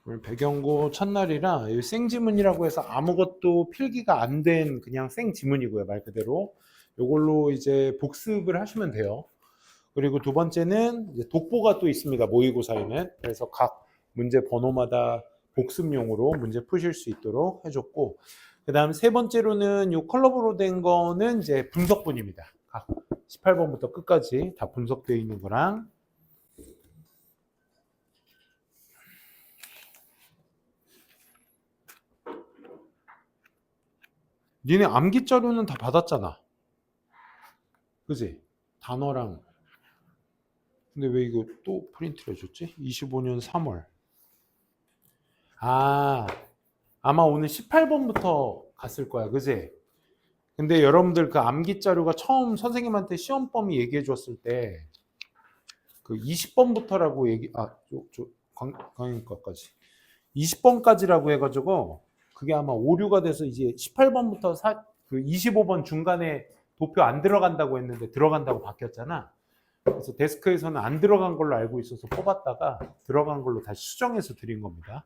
오늘 배경고 첫날이라 이 생지문이라고 해서 아무것도 필기가 안 된 그냥 생지문이고요. 말 그대로 이걸로 이제 복습을 하시면 돼요. 그리고 두 번째는 이제 독보가 또 있습니다. 모의고사에는. 그래서 각 문제 번호마다 복습용으로 문제 푸실 수 있도록 해줬고, 그 다음 세 번째로는 이 컬러브로 된 거는 이제 분석분입니다. 각 18번부터 끝까지 다 분석되어 있는 거랑, 니네 암기 자료는 다 받았잖아. 그지? 단어랑. 근데 왜 이거 또 프린트를 해줬지? 25년 3월. 아, 아마 오늘 18번부터 갔을 거야. 그지? 근데 여러분들 그 암기 자료가 처음 선생님한테 시험 범위 얘기해 줬을 때 그 20번부터라고 강의과까지 20번까지라고 해가지고 그게 아마 오류가 돼서 이제 18번부터 그 25번 중간에 도표 안 들어간다고 했는데 들어간다고 바뀌었잖아. 그래서 데스크에서는 안 들어간 걸로 알고 있어서 뽑았다가 들어간 걸로 다시 수정해서 드린 겁니다.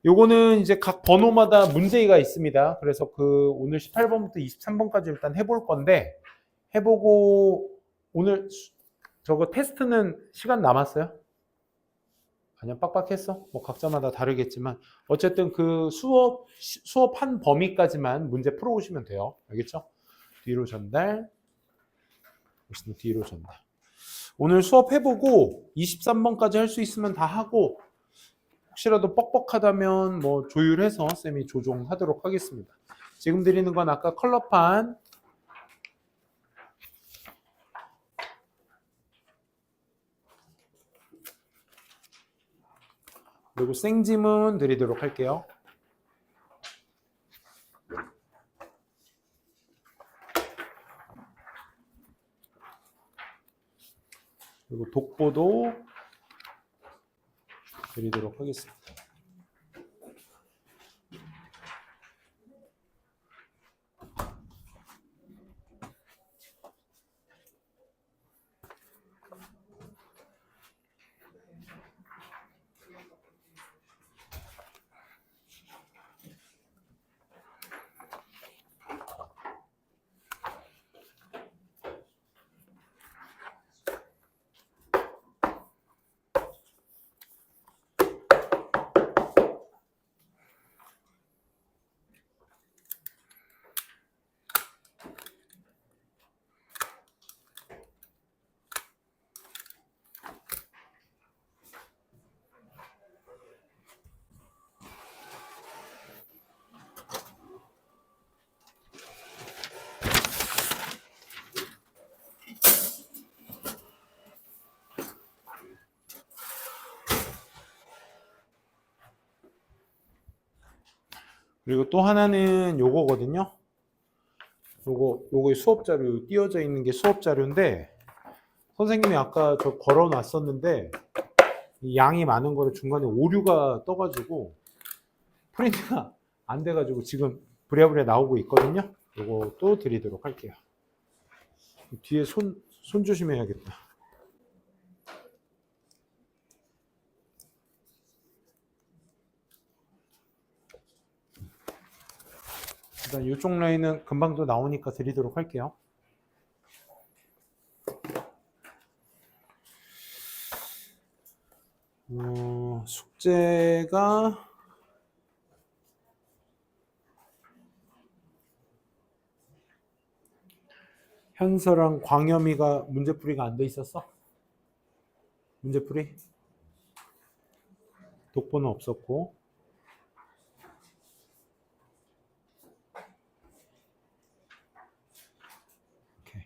요거는 이제 각 번호마다 문제가 있습니다. 그래서 그 오늘 18번부터 23번까지 일단 해볼 건데, 해보고 오늘 저거 테스트는 시간 남았어요? 아니야, 빡빡했어? 뭐 각자마다 다르겠지만 어쨌든 그 수업한 범위까지만 문제 풀어오시면 돼요. 알겠죠? 뒤로 전달, 뒤로 전달. 오늘 수업 해보고 23번까지 할 수 있으면 다 하고, 혹시라도 뻑뻑하다면 뭐 조율해서 쌤이 조정하도록 하겠습니다. 지금 드리는 건 아까 컬러판, 그리고 생지문 드리도록 할게요. 그리고 독보도 드리도록 하겠습니다. 그리고 또 하나는 요거거든요. 요거 수업 자료 띄어져 있는 게 수업 자료인데, 선생님이 아까 저 걸어 놨었는데 양이 많은 거를 중간에 오류가 떠가지고 프린트가 안 돼가지고 지금 부랴부랴 나오고 있거든요. 요거 또 드리도록 할게요. 뒤에 손 조심해야겠다. 일단 이쪽 라인은 금방 또 나오니까 드리도록 할게요. 숙제가 현서랑 광염이가 문제풀이가 안 돼 있었어? 문제풀이? 독보는 없었고. 오케이.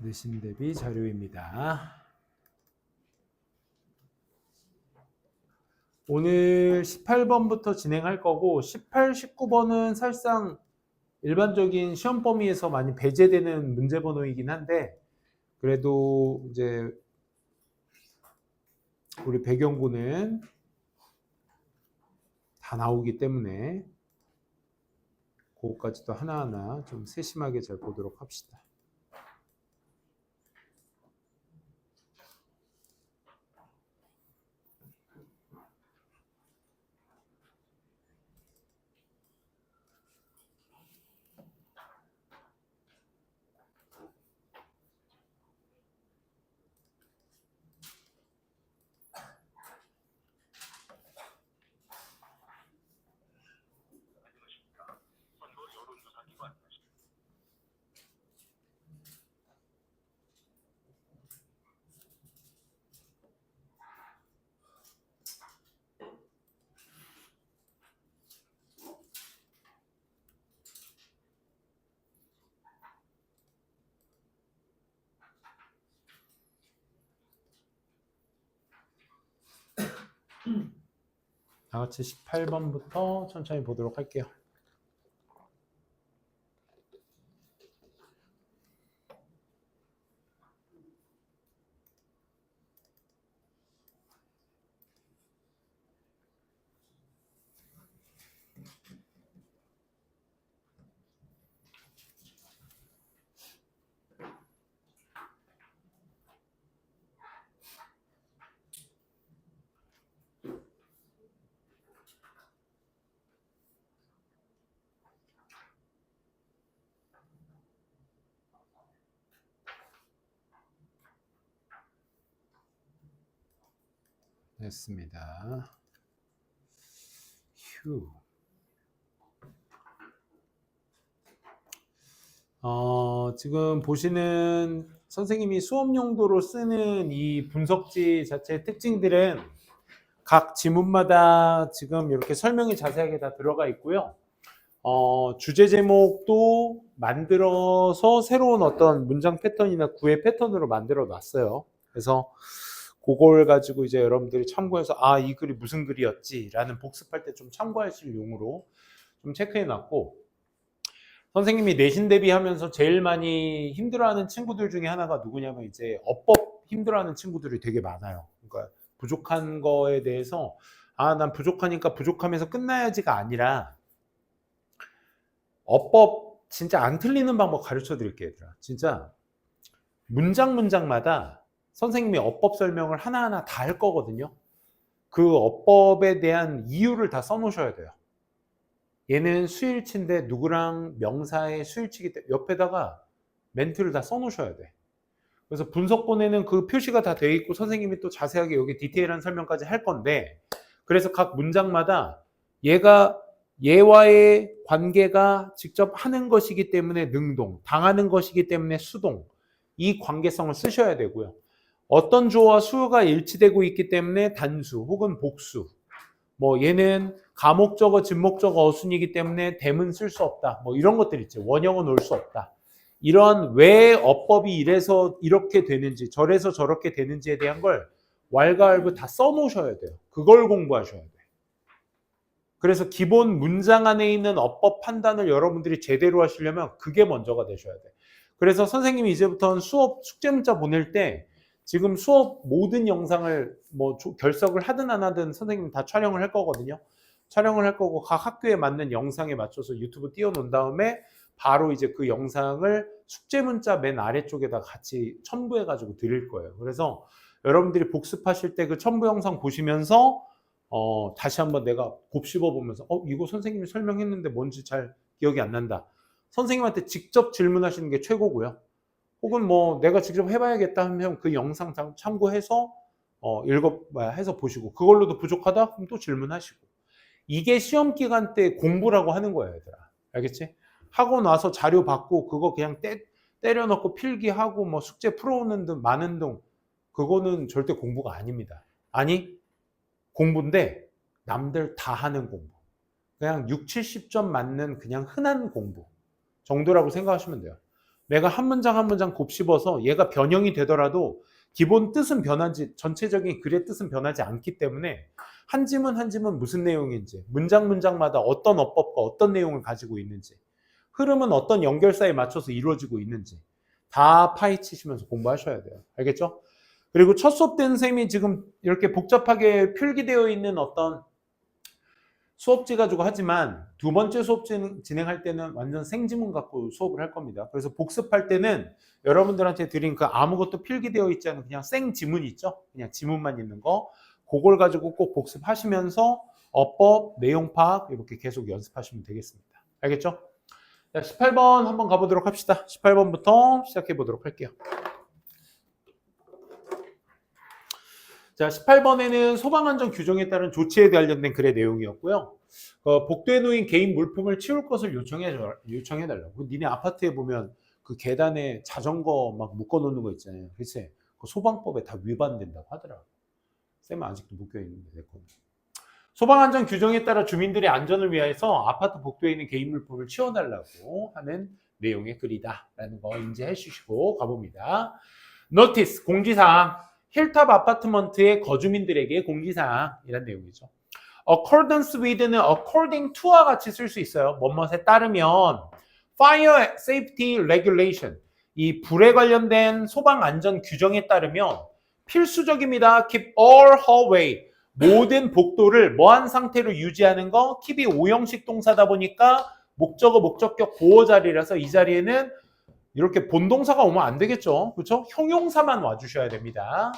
내신 대비 자료입니다. 오늘 18번부터 진행할 거고 18, 19번은 사실상 일반적인 시험 범위에서 많이 배제되는 문제 번호이긴 한데 그래도 이제 우리 배경고는 다 나오기 때문에 그것까지도 하나하나 좀 세심하게 잘 보도록 합시다. 다 같이 18번부터 천천히 보도록 할게요. 됐습니다. 휴. 지금 보시는 선생님이 수업 용도로 쓰는 이 분석지 자체의 특징들은 각 지문마다 지금 이렇게 설명이 자세하게 다 들어가 있고요. 주제 제목도 만들어서 새로운 어떤 문장 패턴이나 구의 패턴으로 만들어 놨어요. 그래서 그걸 가지고 이제 여러분들이 참고해서 이 글이 무슨 글이었지 라는 복습할 때 좀 참고하실 용으로 좀 체크해 놨고, 선생님이 내신 대비하면서 제일 많이 힘들어하는 친구들 중에 하나가 누구냐면 이제 어법 힘들어하는 친구들이 되게 많아요. 그러니까 부족한 거에 대해서 난 부족하니까 부족하면서 끝나야지가 아니라 어법 진짜 안 틀리는 방법 가르쳐 드릴게요, 얘들아. 진짜 문장마다 선생님이 어법 설명을 하나하나 다 할 거거든요. 그 어법에 대한 이유를 다 써놓으셔야 돼요. 얘는 수일치인데 누구랑 명사의 수일치기 때문에 옆에다가 멘트를 다 써놓으셔야 돼. 그래서 분석본에는 그 표시가 다 되어 있고 선생님이 또 자세하게 여기 디테일한 설명까지 할 건데, 그래서 각 문장마다 얘와의 관계가 직접 하는 것이기 때문에 능동, 당하는 것이기 때문에 수동, 이 관계성을 쓰셔야 되고요. 어떤 주어와 수어가 일치되고 있기 때문에 단수 혹은 복수, 뭐 얘는 가목적어, 진목적어, 어순이기 때문에 대문 쓸 수 없다, 뭐 이런 것들 있죠. 원형은 올 수 없다. 이런 왜 어법이 이래서 이렇게 되는지 저래서 저렇게 되는지에 대한 걸 왈가왈부 다 써놓으셔야 돼요. 그걸 공부하셔야 돼요. 그래서 기본 문장 안에 있는 어법 판단을 여러분들이 제대로 하시려면 그게 먼저가 되셔야 돼요. 그래서 선생님이 이제부터는 수업 숙제 문자 보낼 때 지금 수업 모든 영상을 뭐 결석을 하든 안 하든 선생님 다 촬영을 할 거거든요. 촬영을 할 거고 각 학교에 맞는 영상에 맞춰서 유튜브 띄워놓은 다음에 바로 이제 그 영상을 숙제 문자 맨 아래쪽에다 같이 첨부해가지고 드릴 거예요. 그래서 여러분들이 복습하실 때 그 첨부 영상 보시면서 다시 한번 내가 곱씹어 보면서 이거 선생님이 설명했는데 뭔지 잘 기억이 안 난다. 선생님한테 직접 질문하시는 게 최고고요. 혹은 뭐 내가 직접 해봐야겠다 하면 그 영상 참고해서 읽어봐야 해서 보시고, 그걸로도 부족하다? 그럼 또 질문하시고. 이게 시험 기간 때 공부라고 하는 거예요, 얘들아. 알겠지? 하고 나서 자료 받고 그거 그냥 때려 넣고 필기하고 뭐 숙제 풀어오는 등 많은 등, 그거는 절대 공부가 아닙니다. 아니, 공부인데 남들 다 하는 공부. 그냥 6, 70점 맞는 그냥 흔한 공부 정도라고 생각하시면 돼요. 내가 한 문장 한 문장 곱씹어서 얘가 변형이 되더라도 기본 뜻은 변하지, 전체적인 글의 뜻은 변하지 않기 때문에 한 지문 한 지문 무슨 내용인지, 문장 문장마다 어떤 어법과 어떤 내용을 가지고 있는지, 흐름은 어떤 연결사에 맞춰서 이루어지고 있는지 다 파헤치시면서 공부하셔야 돼요. 알겠죠? 그리고 첫 수업 때는 쌤이 지금 이렇게 복잡하게 필기되어 있는 어떤 수업지 가지고 하지만 두 번째 수업 진행할 때는 완전 생지문 갖고 수업을 할 겁니다. 그래서 복습할 때는 여러분들한테 드린 그 아무것도 필기되어 있지 않은 그냥 생지문 있죠? 그냥 지문만 있는 거. 그걸 가지고 꼭 복습하시면서 어법, 내용 파악 이렇게 계속 연습하시면 되겠습니다. 알겠죠? 자, 18번 한번 가보도록 합시다. 18번부터 시작해 보도록 할게요. 자, 18번에는 소방안전 규정에 따른 조치에 관련된 글의 내용이었고요. 복도에 놓인 개인 물품을 치울 것을 요청해달라고. 니네 아파트에 보면 그 계단에 자전거 막 묶어놓는 거 있잖아요. 그치? 그 소방법에 다 위반된다고 하더라고. 쌤은 아직도 묶여있는데, 내 거는. 소방안전 규정에 따라 주민들의 안전을 위해서 아파트 복도에 있는 개인 물품을 치워달라고 하는 내용의 글이다라는 거 인지해 주시고 가봅니다. 노티스, 공지사항. 힐탑 아파트먼트의 거주민들에게 공지사항이란 내용이죠. accordance with는 according to와 같이 쓸 수 있어요. 뭐뭐에 따르면 fire safety regulation, 이 불에 관련된 소방 안전 규정에 따르면 필수적입니다. keep all hallway, 모든 복도를 뭐한 상태로 유지하는 거. keep이 오형식 동사다 보니까 목적어 목적격 보호 자리라서 이 자리에는 이렇게 본동사가 오면 안 되겠죠. 그렇죠? 형용사만 와주셔야 됩니다.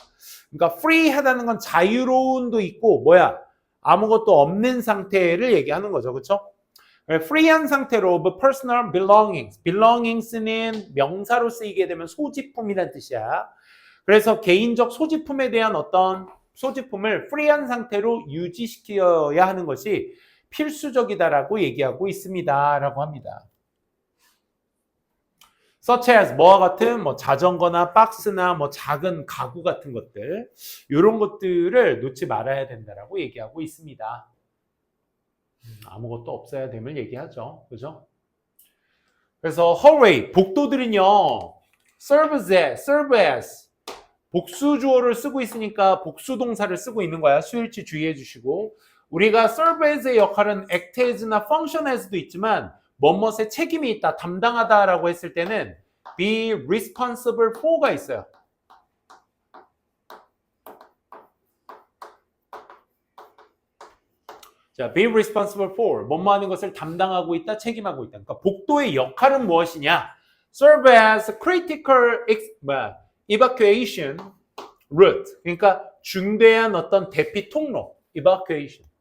그러니까 free하다는 건 자유로운도 있고 뭐야? 아무것도 없는 상태를 얘기하는 거죠. 그렇죠? free한 상태로 of personal belongings. belongings는 명사로 쓰이게 되면 소지품이라는 뜻이야. 그래서 개인적 소지품에 대한 어떤 소지품을 free한 상태로 유지시켜야 하는 것이 필수적이다라고 얘기하고 있습니다. 라고 합니다. such as 뭐와 같은 뭐 자전거나 박스나 뭐 작은 가구 같은 것들, 이런 것들을 놓지 말아야 된다라고 얘기하고 있습니다. 아무것도 없어야 됨을 얘기하죠. 그죠? 그래서 hallway, 복도들은요, serve as 복수 주어를 쓰고 있으니까 복수 동사를 쓰고 있는 거야. 수일치 주의해 주시고, 우리가 serve as의 역할은 act as나 function as도 있지만 뭐뭇에 책임이 있다, 담당하다라고 했을 때는 be responsible for가 있어요. 자, be responsible for, 뭐뭐 하는 것을 담당하고 있다, 책임하고 있다. 그러니까 복도의 역할은 무엇이냐? serve as critical evacuation route. 그러니까 중대한 어떤 대피 통로, evacuation.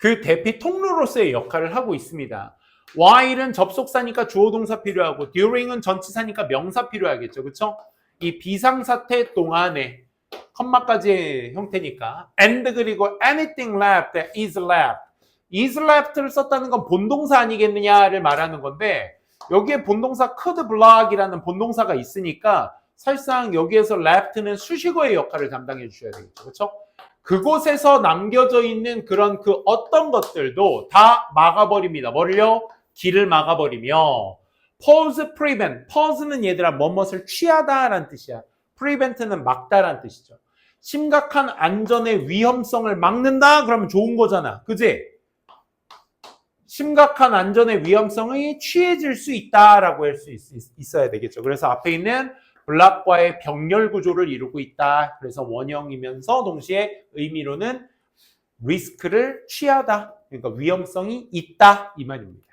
그 대피 통로로서의 역할을 하고 있습니다. while은 접속사니까 주어 동사 필요하고 during은 전치사니까 명사 필요하겠죠. 그렇죠? 이 비상사태 동안에 컴마까지의 형태니까 and 그리고 anything left, is left. is left를 썼다는 건 본동사 아니겠느냐를 말하는 건데 여기에 본동사 could block이라는 본동사가 있으니까 사실상 여기에서 left는 수식어의 역할을 담당해 주셔야 되겠죠. 그렇죠? 그곳에서 남겨져 있는 그런 그 어떤 것들도 다 막아버립니다. 뭐를요? 길을 막아버리며 pause, prevent. pause는 얘들아 뭐뭇을 취하다라는 뜻이야. prevent는 막다라는 뜻이죠. 심각한 안전의 위험성을 막는다? 그러면 좋은 거잖아. 그지? 심각한 안전의 위험성이 취해질 수 있다라고 할 수 있어야 되겠죠. 그래서 앞에 있는 블락과의 병렬 구조를 이루고 있다. 그래서 원형이면서 동시에 의미로는 리스크를 취하다. 그러니까 위험성이 있다 이 말입니다.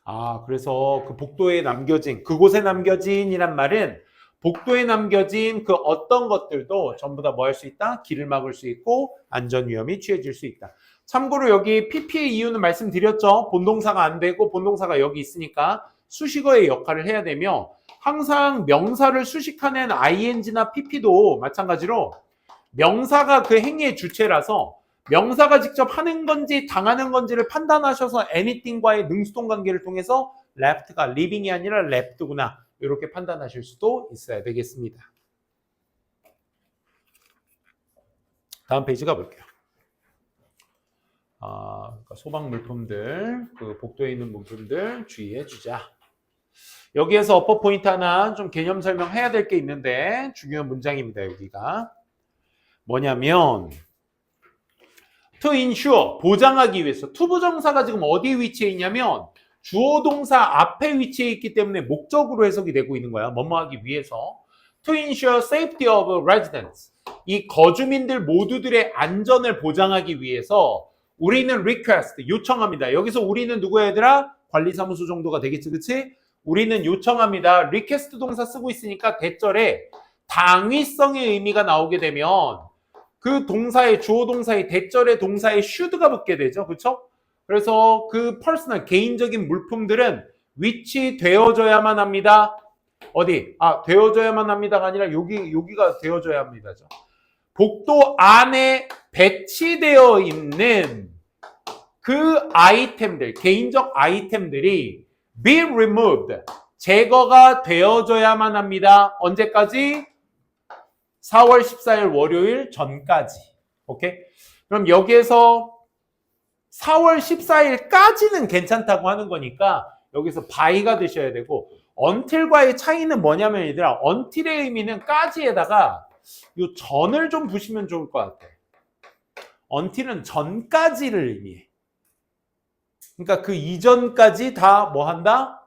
아, 그래서 그 복도에 남겨진, 그곳에 남겨진이란 말은 복도에 남겨진 그 어떤 것들도 전부 다 뭐 할 수 있다? 길을 막을 수 있고 안전 위험이 취해질 수 있다. 참고로 여기 PP의 이유는 말씀드렸죠. 본동사가 안 되고 본동사가 여기 있으니까 수식어의 역할을 해야 되며 항상 명사를 수식하는 ing나 pp도 마찬가지로 명사가 그 행위의 주체라서 명사가 직접 하는 건지 당하는 건지를 판단하셔서 anything과의 능수동 관계를 통해서 left가 living이 아니라 left구나 이렇게 판단하실 수도 있어야 되겠습니다. 다음 페이지 가볼게요. 그러니까 소방 물품들, 그 복도에 있는 물품들 주의해 주자. 여기에서 어퍼 포인트 하나 좀 개념 설명해야 될 게 있는데 중요한 문장입니다. 여기가 뭐냐면 to ensure 보장하기 위해서 투부정사가 지금 어디 위치해 있냐면 주어 동사 앞에 위치해 있기 때문에 목적으로 해석이 되고 있는 거야. 뭐뭐 하기 위해서 to ensure safety of residents 이 거주민들 모두들의 안전을 보장하기 위해서 우리는 request 요청합니다. 여기서 우리는 누구야 얘들아? 관리사무소 정도가 되겠지 그치? 우리는 요청합니다. request 동사 쓰고 있으니까 대절에 당위성의 의미가 나오게 되면 그 동사의 주어 동사의 대절에 동사의 should가 붙게 되죠. 그렇죠? 그래서 그 퍼스널 개인적인 물품들은 위치되어져야만 합니다. 어디? 되어져야만 합니다가 아니라 여기가 되어져야 합니다죠. 복도 안에 배치되어 있는 그 아이템들, 개인적 아이템들이 be removed, 제거가 되어져야만 합니다. 언제까지? 4월 14일 월요일 전까지. 오케이? 그럼 여기에서 4월 14일까지는 괜찮다고 하는 거니까 여기서 by가 드셔야 되고 until과의 차이는 뭐냐면 얘들아 until의 의미는 까지에다가 요 전을 좀 보시면 좋을 것 같아. until은 전까지를 의미해. 그러니까 그 이전까지 다 뭐 한다?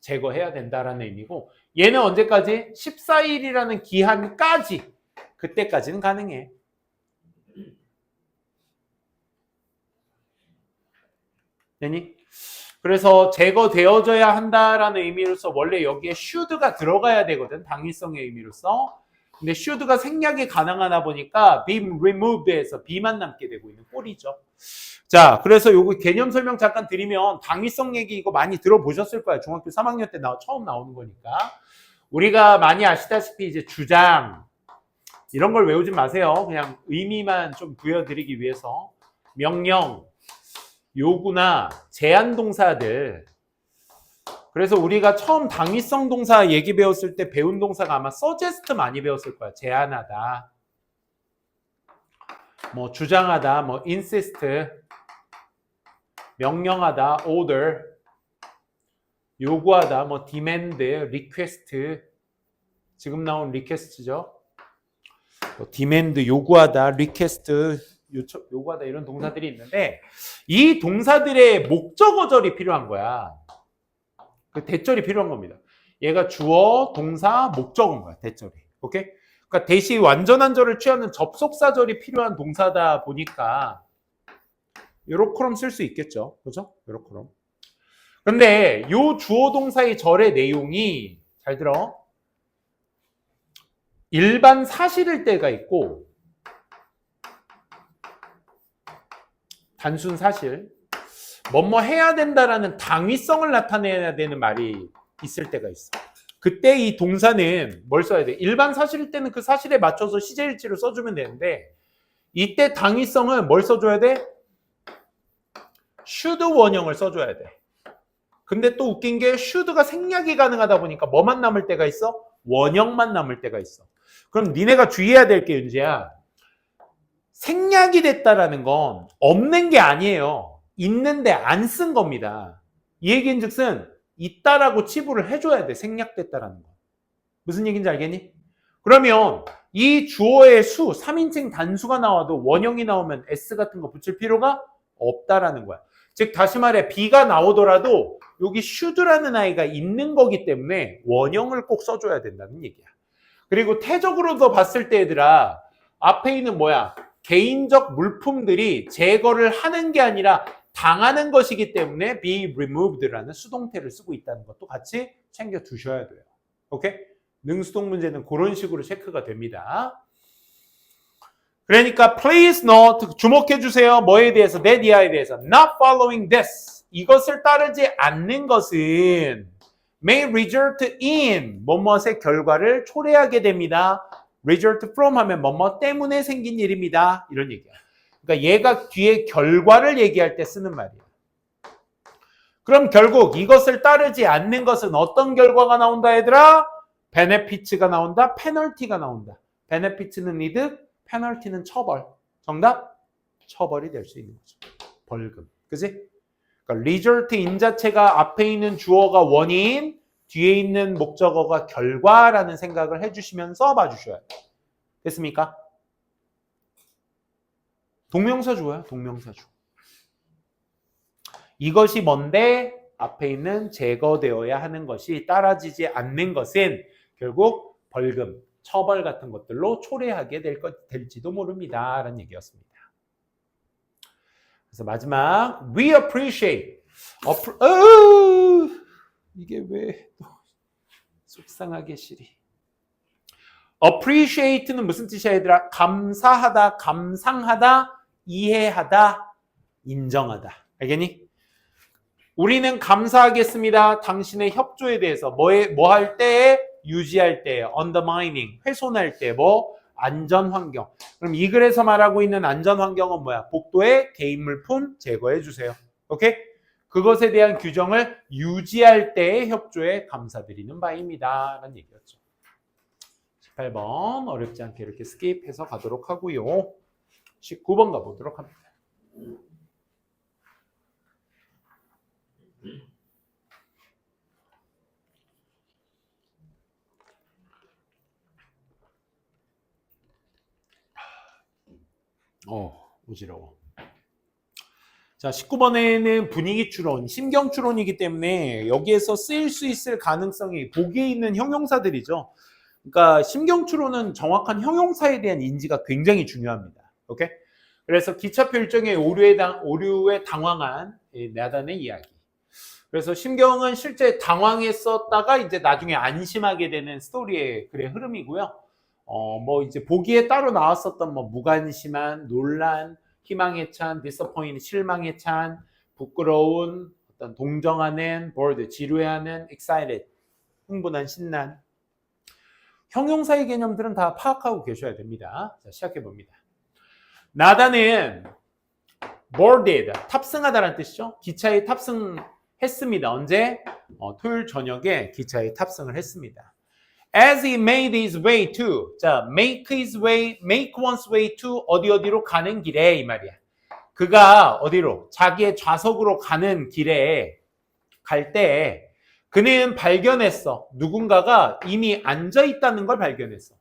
제거해야 된다라는 의미고 얘는 언제까지? 14일이라는 기한까지 그때까지는 가능해. 되니? 그래서 제거되어져야 한다라는 의미로서 원래 여기에 should가 들어가야 되거든. 당위성의 의미로서. 근데 should가 생략이 가능하다 보니까 be removed에서 be만 남게 되고 있는 꼴이죠. 자, 그래서 요거 개념 설명 잠깐 드리면 당위성 얘기 이거 많이 들어보셨을 거야. 중학교 3학년 때 처음 나오는 거니까. 우리가 많이 아시다시피 이제 주장 이런 걸 외우지 마세요. 그냥 의미만 좀 부여드리기 위해서. 명령, 요구나 제한 동사들. 그래서 우리가 처음 당위성 동사 얘기 배웠을 때 배운 동사가 아마 suggest 많이 배웠을 거야. 제한하다, 뭐 주장하다, 뭐 insist, 명령하다, order, 요구하다, 뭐 demand, request. 지금 나온 request죠. 뭐 demand 요구하다, request 요구하다 이런 동사들이 있는데 이 동사들의 목적어절이 필요한 거야. 그 대절이 필요한 겁니다. 얘가 주어, 동사, 목적어인 거야. 대절이. 오케이? 그러니까 대시 완전한 절을 취하는 접속사절이 필요한 동사다 보니까 요렇게럼 쓸 수 있겠죠. 그죠? 요렇게럼. 근데 요 주어 동사의 절의 내용이 잘 들어. 일반 사실일 때가 있고 단순 사실, 뭐뭐 해야 된다라는 당위성을 나타내야 되는 말이 있을 때가 있어. 그때 이 동사는 뭘 써야 돼? 일반 사실일 때는 그 사실에 맞춰서 시제일치를 써주면 되는데 이때 당위성은 뭘 써줘야 돼? should 원형을 써줘야 돼. 근데 또 웃긴 게 should가 생략이 가능하다 보니까 뭐만 남을 때가 있어? 원형만 남을 때가 있어. 그럼 니네가 주의해야 될 게 윤지야. 생략이 됐다라는 건 없는 게 아니에요. 있는데 안 쓴 겁니다. 이 얘기인 즉슨 있다라고 치부를 해줘야 돼. 생략됐다라는 거. 무슨 얘기인지 알겠니? 그러면 이 주어의 수, 3인칭 단수가 나와도 원형이 나오면 s 같은 거 붙일 필요가 없다라는 거야. 즉 다시 말해 B가 나오더라도 여기 should라는 아이가 있는 거기 때문에 원형을 꼭 써줘야 된다는 얘기야. 그리고 태적으로도 봤을 때 얘들아 앞에 있는 뭐야? 개인적 물품들이 제거를 하는 게 아니라 당하는 것이기 때문에 be removed라는 수동태를 쓰고 있다는 것도 같이 챙겨 두셔야 돼요. 오케이? 능수동 문제는 그런 식으로 체크가 됩니다. 그러니까 please note, 주목해 주세요. 뭐에 대해서? that 이하에 대해서. not following this. 이것을 따르지 않는 것은 may result in 뭐뭇의 결과를 초래하게 됩니다. result from 하면 뭐뭐 때문에 생긴 일입니다. 이런 얘기야. 그러니까 얘가 뒤에 결과를 얘기할 때 쓰는 말이야. 그럼 결국 이것을 따르지 않는 것은 어떤 결과가 나온다 얘들아? benefits가 나온다. 페널티가 나온다. benefits는 이득, 페널티는 처벌. 정답? 처벌이 될 수 있는 거죠. 벌금. 그지? 그러니까 result in 자체가 앞에 있는 주어가 원인, 뒤에 있는 목적어가 결과라는 생각을 해주시면서 봐주셔야 돼요. 됐습니까? 동명사 주어요. 동명사 주어. 이것이 뭔데 앞에 있는 제거되어야 하는 것이 따라지지 않는 것은 결국 벌금, 처벌 같은 것들로 초래하게 될지도 모릅니다. 라는 얘기였습니다. 그래서 마지막 we appreciate. 이게 왜 속상하게 시리. appreciate는 무슨 뜻이야 얘들아? 감사하다, 감상하다, 이해하다, 인정하다. 알겠니? 우리는 감사하겠습니다. 당신의 협조에 대해서 뭐 할 때? 유지할 때, undermining, 훼손할 때, 안전환경. 그럼 이 글에서 말하고 있는 안전환경은 뭐야? 복도의 개인물품 제거해 주세요. 오케이? 그것에 대한 규정을 유지할 때의 협조에 감사드리는 바입니다. 라는 얘기였죠. 18번 어렵지 않게 이렇게 스킵해서 가도록 하고요. 19번 가보도록 합니다. 어지러워. 자, 19번에는 분위기 추론, 심경 추론이기 때문에 여기에서 쓰일 수 있을 가능성이 보기에 있는 형용사들이죠. 그러니까 심경 추론은 정확한 형용사에 대한 인지가 굉장히 중요합니다. 오케이? 그래서 기차표 일정의 오류에 당황한 나단의 이야기. 그래서 심경은 실제 당황했었다가 이제 나중에 안심하게 되는 스토리의 글의 흐름이고요. 이제 보기에 따로 나왔었던 무관심한, 논란, 희망에 찬, disappoint, 실망에 찬, 부끄러운, 어떤 동정하는, bored, 지루해하는, excited, 흥분한, 신난. 형용사의 개념들은 다 파악하고 계셔야 됩니다. 자, 시작해 봅니다. 나다는 boarded, 탑승하다라는 뜻이죠. 기차에 탑승했습니다. 언제? 토요일 저녁에 기차에 탑승을 했습니다. As he made his way to, 자, make one's way to 어디로 가는 길에 이 말이야. 그가 어디로? 자기의 좌석으로 가는 길에 갈 때 그는 발견했어. 누군가가 이미 앉아 있다는 걸 발견했어.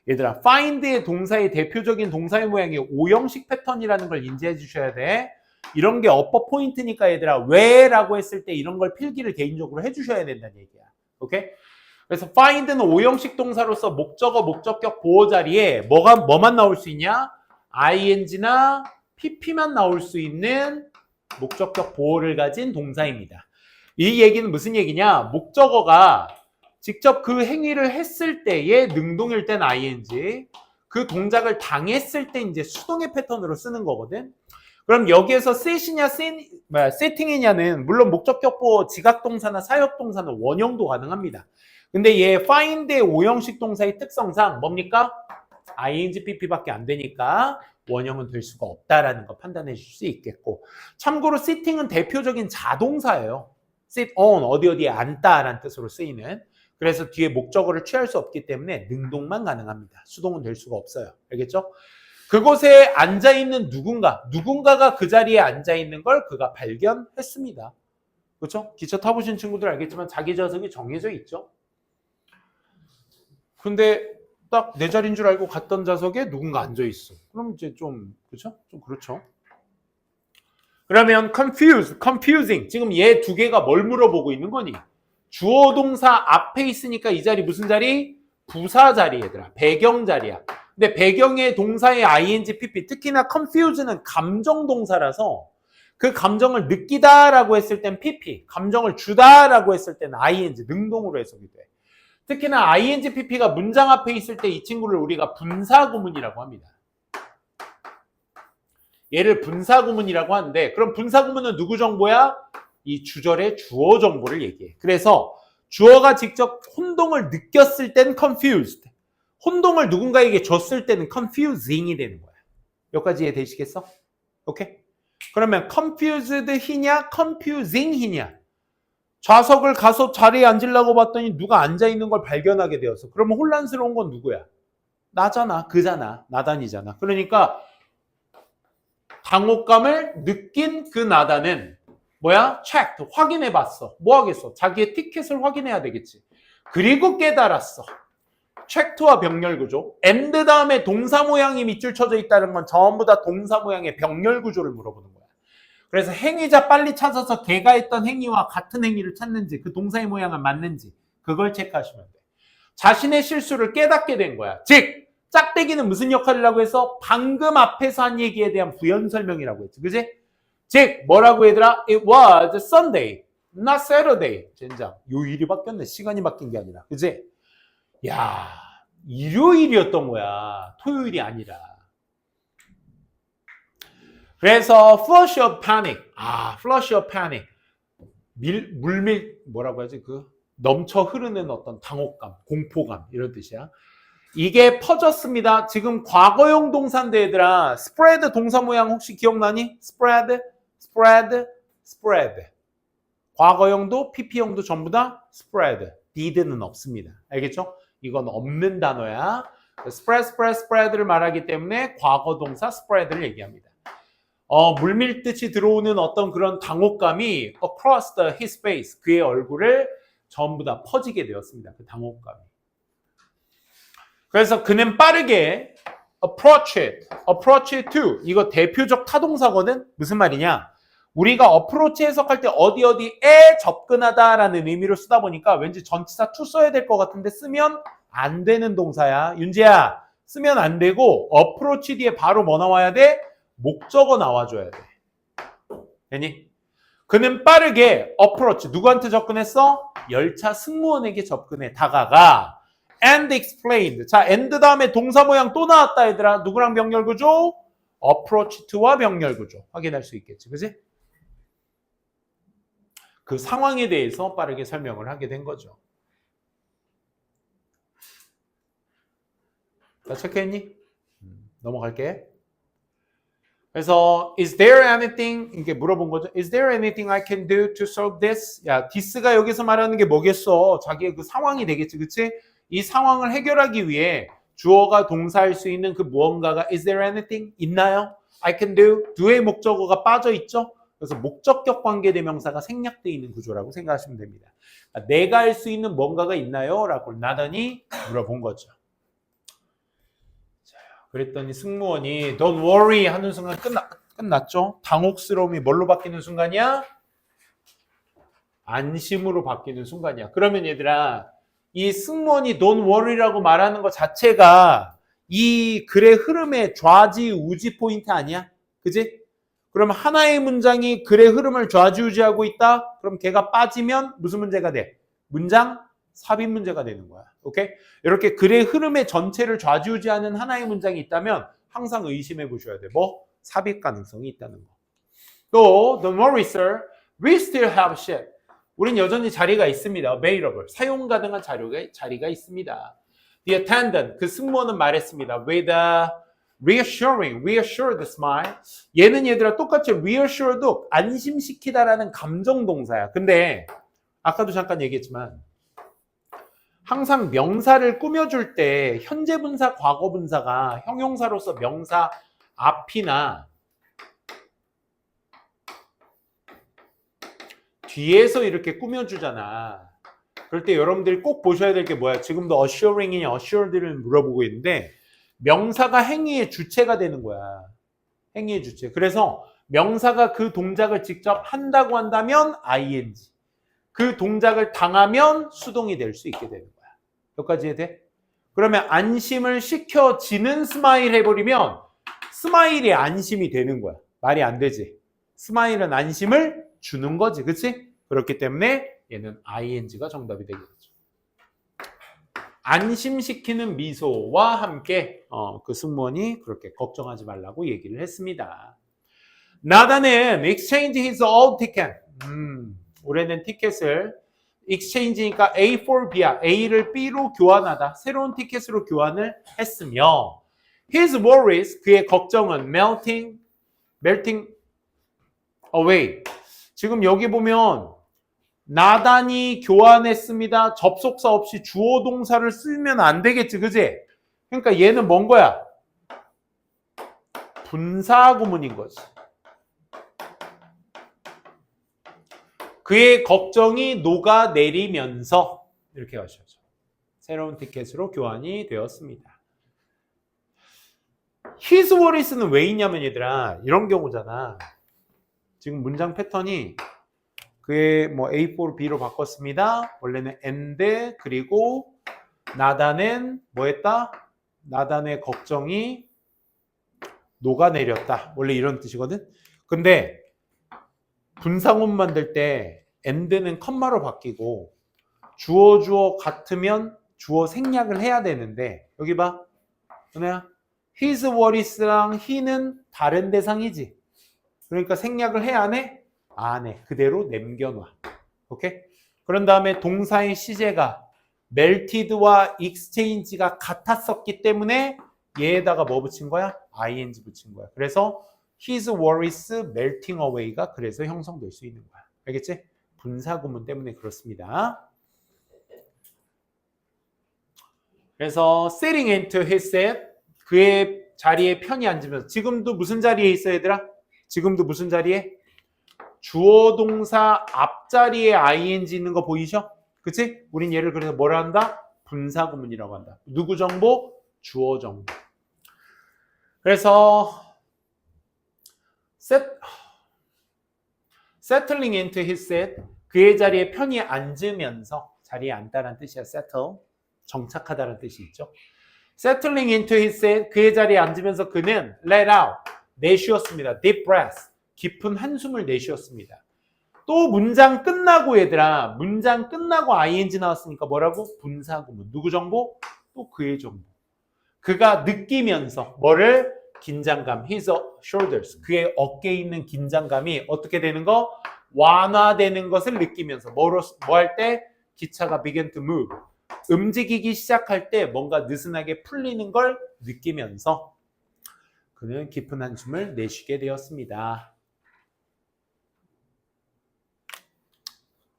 얘들아, find의 동사의 대표적인 동사의 모양이 오형식 패턴이라는 걸 인지해 주셔야 돼. 이런 게 어퍼 포인트니까 얘들아, 왜라고 했을 때 이런 걸 필기를 개인적으로 해 주셔야 된다는 얘기야. 오케이? 그래서 find는 오형식 동사로서 목적어, 목적격, 보호 자리에 뭐만 나올 수 있냐? ing나 pp만 나올 수 있는 목적격 보호를 가진 동사입니다. 이 얘기는 무슨 얘기냐? 목적어가 직접 그 행위를 했을 때의 능동일 땐 ing, 그 동작을 당했을 때 이제 수동의 패턴으로 쓰는 거거든. 그럼 여기에서 set이냐, setting이냐는 물론 목적격 보호, 지각동사나 사역동사는 원형도 가능합니다. 근데 얘 find의 오형식 동사의 특성상 뭡니까? ing, pp밖에 안 되니까 원형은 될 수가 없다라는 거 판단해 주실 수 있겠고, 참고로 sitting은 대표적인 자동사예요. sit on, 어디에 앉다라는 뜻으로 쓰이는. 그래서 뒤에 목적어를 취할 수 없기 때문에 능동만 가능합니다. 수동은 될 수가 없어요. 알겠죠? 그곳에 앉아있는 누군가가 그 자리에 앉아있는 걸 그가 발견했습니다. 그렇죠? 기차 타보신 친구들 알겠지만 자기 좌석이 정해져 있죠. 근데 딱 내 자리인 줄 알고 갔던 좌석에 누군가 앉아있어. 그럼 이제 좀, 그렇죠? 좀 그렇죠. 그러면 confusing. 지금 얘 두 개가 뭘 물어보고 있는 거니? 주어 동사 앞에 있으니까 이 자리 무슨 자리? 부사 자리 얘들아. 배경 자리야. 근데 배경의 동사의 ing, pp, 특히나 confuse는 감정 동사라서 그 감정을 느끼다라고 했을 땐 pp, 감정을 주다라고 했을 땐 ing, 능동으로 해석이 돼. 특히나 ing, pp가 문장 앞에 있을 때 이 친구를 우리가 분사구문이라고 합니다. 얘를 분사구문이라고 하는데, 그럼 분사구문은 누구 정보야? 이 주절의 주어 정보를 얘기해. 그래서 주어가 직접 혼동을 느꼈을 땐 confused, 혼동을 누군가에게 줬을 때는 confusing이 되는 거야. 여기까지 이해되시겠어? 오케이? 그러면 confused이냐 confusing이냐? 좌석을 가서 자리에 앉으려고 봤더니 누가 앉아있는 걸 발견하게 되었어. 그러면 혼란스러운 건 누구야? 나잖아. 그잖아. 나단이잖아. 그러니까 당혹감을 느낀 그 나단은 뭐야? checked. 확인해봤어. 뭐 하겠어? 자기의 티켓을 확인해야 되겠지. 그리고 깨달았어. checked와 병렬 구조. and 다음에 동사 모양이 밑줄 쳐져 있다는 건 전부 다 동사 모양의 병렬 구조를 물어보는 거야. 그래서 행위자 빨리 찾아서 걔가 했던 행위와 같은 행위를 찾는지 그 동사의 모양은 맞는지 그걸 체크하시면 돼. 자신의 실수를 깨닫게 된 거야. 즉 짝대기는 무슨 역할이라고 해서 방금 앞에서 한 얘기에 대한 부연 설명이라고 했지. 그지? 즉 뭐라고 얘들아? It was Sunday, not Saturday. 젠장. 요일이 바뀌었네. 시간이 바뀐 게 아니라. 그지? 야, 일요일이었던 거야. 토요일이 아니라. 그래서 flush of panic. flush of panic. 뭐라고 하지? 넘쳐 흐르는 어떤 당혹감, 공포감 이런 뜻이야. 이게 퍼졌습니다. 지금 과거형 동사인데 얘들아. spread 동사 모양 혹시 기억나니? spread. 과거형도 PP형도 전부 다 spread. did는 없습니다. 알겠죠? 이건 없는 단어야. spread를 말하기 때문에 과거 동사 spread를 얘기합니다. 물밀듯이 들어오는 어떤 그런 당혹감이 across his face, 그의 얼굴을 전부 다 퍼지게 되었습니다. 그 당혹감이. 그래서 그는 빠르게 approach to, 이거 대표적 타동사거든? 무슨 말이냐? 우리가 approach 해석할 때 어디에 접근하다라는 의미로 쓰다 보니까 왠지 전치사 to 써야 될 것 같은데 쓰면 안 되는 동사야. 윤재야, 쓰면 안 되고 approach 뒤에 바로 뭐 나와야 돼? 목적어 나와줘야 돼. 되니? 그는 빠르게 approach, 누구한테 접근했어? 열차 승무원에게 접근해 다가가 and explained. 자, and 다음에 동사 모양 또 나왔다 얘들아. 누구랑 병렬 구조? approach to와 병렬 구조. 확인할 수 있겠지. 그지? 그 상황에 대해서 빠르게 설명을 하게 된 거죠. 다 체크했니? 넘어갈게. 그래서 is there anything, 이게 물어본 거죠. Is there anything I can do to solve this? 야, this가 여기서 말하는 게 뭐겠어? 자기의 그 상황이 되겠지. 그치? 이 상황을 해결하기 위해 주어가 동사할 수 있는 그 무언가가 is there anything? 있나요? I can do. do의 목적어가 빠져 있죠? 그래서 목적격 관계대명사가 생략되어 있는 구조라고 생각하시면 됩니다. 내가 할 수 있는 뭔가가 있나요? 라고 나더니 물어본 거죠. 그랬더니 승무원이 Don't worry 하는 순간 끝났죠? 당혹스러움이 뭘로 바뀌는 순간이야? 안심으로 바뀌는 순간이야. 그러면 얘들아, 이 승무원이 Don't worry라고 말하는 것 자체가 이 글의 흐름의 좌지우지 포인트 아니야? 그지? 그럼 하나의 문장이 글의 흐름을 좌지우지하고 있다? 그럼 걔가 빠지면 무슨 문제가 돼? 문장 삽입 문제가 되는 거야. 오케이? 이렇게 글의 흐름의 전체를 좌지우지하는 하나의 문장이 있다면 항상 의심해 보셔야 돼. 뭐? 삽입 가능성이 있다는 거. 또 Don't worry, sir. We still have ship. 우린 여전히 자리가 있습니다. available. 사용 가능한 자리가 있습니다. The attendant. 그 승무원은 말했습니다. with a reassured smile. 얘는 얘들아 똑같이 reassured도 안심시키다라는 감정 동사야. 근데 아까도 잠깐 얘기했지만 항상 명사를 꾸며줄 때 현재 분사, 과거 분사가 형용사로서 명사 앞이나 뒤에서 이렇게 꾸며주잖아. 그럴 때 여러분들이 꼭 보셔야 될 게 뭐야? 지금도 assuring이냐 assured를 물어보고 있는데 명사가 행위의 주체가 되는 거야. 행위의 주체. 그래서 명사가 그 동작을 직접 한다고 한다면 ing. 그 동작을 당하면 수동이 될 수 있게 되는 거야. 여기까지 해야 돼? 그러면 안심을 시켜지는 스마일 해버리면 스마일이 안심이 되는 거야. 말이 안 되지. 스마일은 안심을 주는 거지. 그치? 그렇기 때문에 얘는 ing가 정답이 되겠죠. 안심시키는 미소와 함께 그 승무원이 그렇게 걱정하지 말라고 얘기를 했습니다. 나단은 exchange his old ticket. 오래된 티켓을 exchange니까 A for B야. A를 B로 교환하다. 새로운 티켓으로 교환을 했으며 his worries, 그의 걱정은 melting away. 지금 여기 보면 나단이 교환했습니다. 접속사 없이 주어 동사를 쓰면 안 되겠지. 그지? 그러니까 얘는 뭔 거야? 분사 구문인 거지. 그의 걱정이 녹아내리면서 이렇게 가셔야죠. 새로운 티켓으로 교환이 되었습니다. His worries는 왜 있냐면 얘들아 이런 경우잖아. 지금 문장 패턴이 그의 뭐 A4로 B로 바꿨습니다. 원래는 and 그리고 나단은 뭐 했다? 나단의 걱정이 녹아내렸다. 원래 이런 뜻이거든. 근데 분사문 만들 때 and는 컴마로 바뀌고 주어 같으면 주어 생략을 해야 되는데 여기 봐. 은혜야. His worries랑 he는 다른 대상이지. 그러니까 생략을 해 안 해? 안 해. 그대로 남겨놔. 오케이? 그런 다음에 동사의 시제가 melted와 exchange가 같았었기 때문에 얘에다가 뭐 붙인 거야? ing 붙인 거야. 그래서 his worries melting away가 그래서 형성될 수 있는 거야. 알겠지? 분사구문 때문에 그렇습니다. 그래서 sitting into his seat 그의 자리에 편히 앉으면서 지금도 무슨 자리에 있어 얘들아? 지금도 무슨 자리에? 주어 동사 앞자리에 ing 있는 거 보이셔? 그치? 우린 얘를 그래서 뭐라 한다? 분사구문이라고 한다. 누구 정보? 주어 정보. 그래서 settling into his seat 그의 자리에 편히 앉으면서 자리에 앉다라는 뜻이야. settle 정착하다라는 뜻이 있죠. settling into his seat 그의 자리에 앉으면서 그는 let out 내쉬었습니다. deep breath 깊은 한숨을 내쉬었습니다. 또 문장 끝나고 얘들아 문장 끝나고 ing 나왔으니까 뭐라고? 분사구문. 누구 정보? 또 그의 정보. 그가 느끼면서 뭐를? 긴장감. his shoulders. 그의 어깨에 있는 긴장감이 어떻게 되는 거? 완화되는 것을 느끼면서 뭐 할 때? 기차가 begin to move. 움직이기 시작할 때 뭔가 느슨하게 풀리는 걸 느끼면서 그는 깊은 한숨을 내쉬게 되었습니다.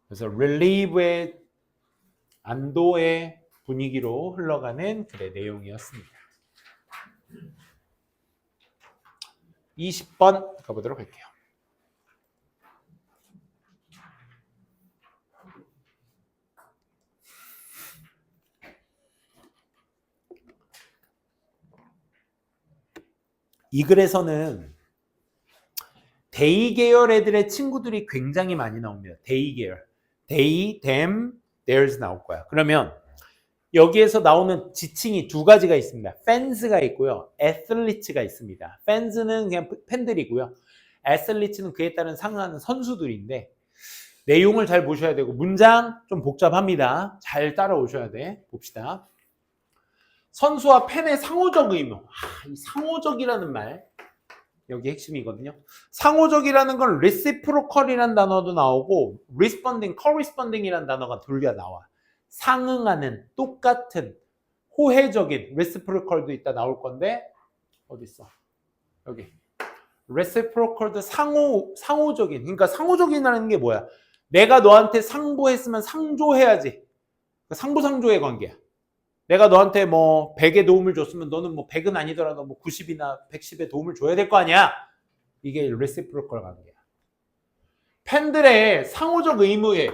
그래서 relieve의 안도의 분위기로 흘러가는 글의 내용이었습니다. 20번 가보도록 할게요. 이 글에서는 they 계열 애들의 친구들이 굉장히 많이 나옵니다. they 계열. they, them, theirs 나올 거야. 그러면 여기에서 나오는 지칭이 두 가지가 있습니다. fans가 있고요. athletes가 있습니다. fans는 그냥 팬들이고요. athletes는 그에 따른 상응하는 선수들인데 내용을 잘 보셔야 되고 문장 좀 복잡합니다. 잘 따라오셔야 돼. 봅시다. 선수와 팬의 상호적 의무. 이 상호적이라는 말 여기 핵심이거든요. 상호적이라는 건 reciprocal이라는 단어도 나오고 responding, corresponding이라는 단어가 둘 다 나와. 상응하는, 똑같은, 호혜적인 reciprocal도 이따 나올 건데 어디 있어? 여기. reciprocal도 상호적인. 그러니까 상호적이라는 게 뭐야? 내가 너한테 상보했으면 상조해야지. 상부상조의 관계야. 내가 너한테 뭐 100의 도움을 줬으면 너는 뭐 100은 아니더라도 뭐 90이나 110의 도움을 줘야 될 거 아니야. 이게 reciprocal 관계야. 팬들의 상호적 의무에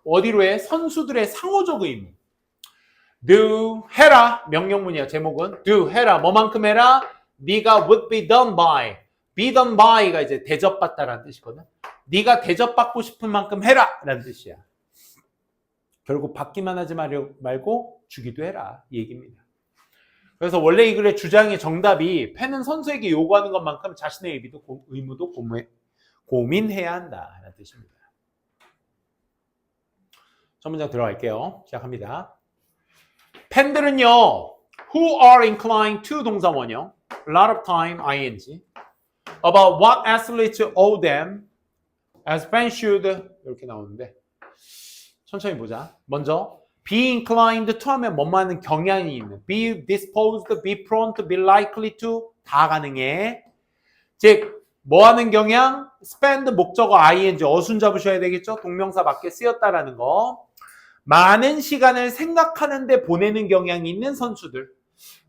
어디로 해? 선수들의 상호적 의무. do 해라 명령문이야. 제목은 do 해라. 뭐만큼 해라? 네가 would be done by. be done by가 이제 대접받다라는 뜻이거든. 네가 대접받고 싶은 만큼 해라 라는 뜻이야. 결국 받기만 하지 말고 주기도 해라 이 얘기입니다. 그래서 원래 이 글의 주장의 정답이 팬은 선수에게 요구하는 것만큼 자신의 의무도 고민해야 한다라는 뜻입니다. 첫 문장 들어갈게요. 시작합니다. 팬들은요 who are inclined to 동사원형 a lot of time ing about what athletes owe them as fans should 이렇게 나오는데 천천히 보자. 먼저 be inclined to 하면 뭐뭐하는 경향이 있는 be disposed, be prone to, be likely to 다 가능해. 즉 뭐하는 경향? spend 목적어 ing 어순 잡으셔야 되겠죠? 동명사 맞게 쓰였다라는 거. 많은 시간을 생각하는데 보내는 경향이 있는 선수들.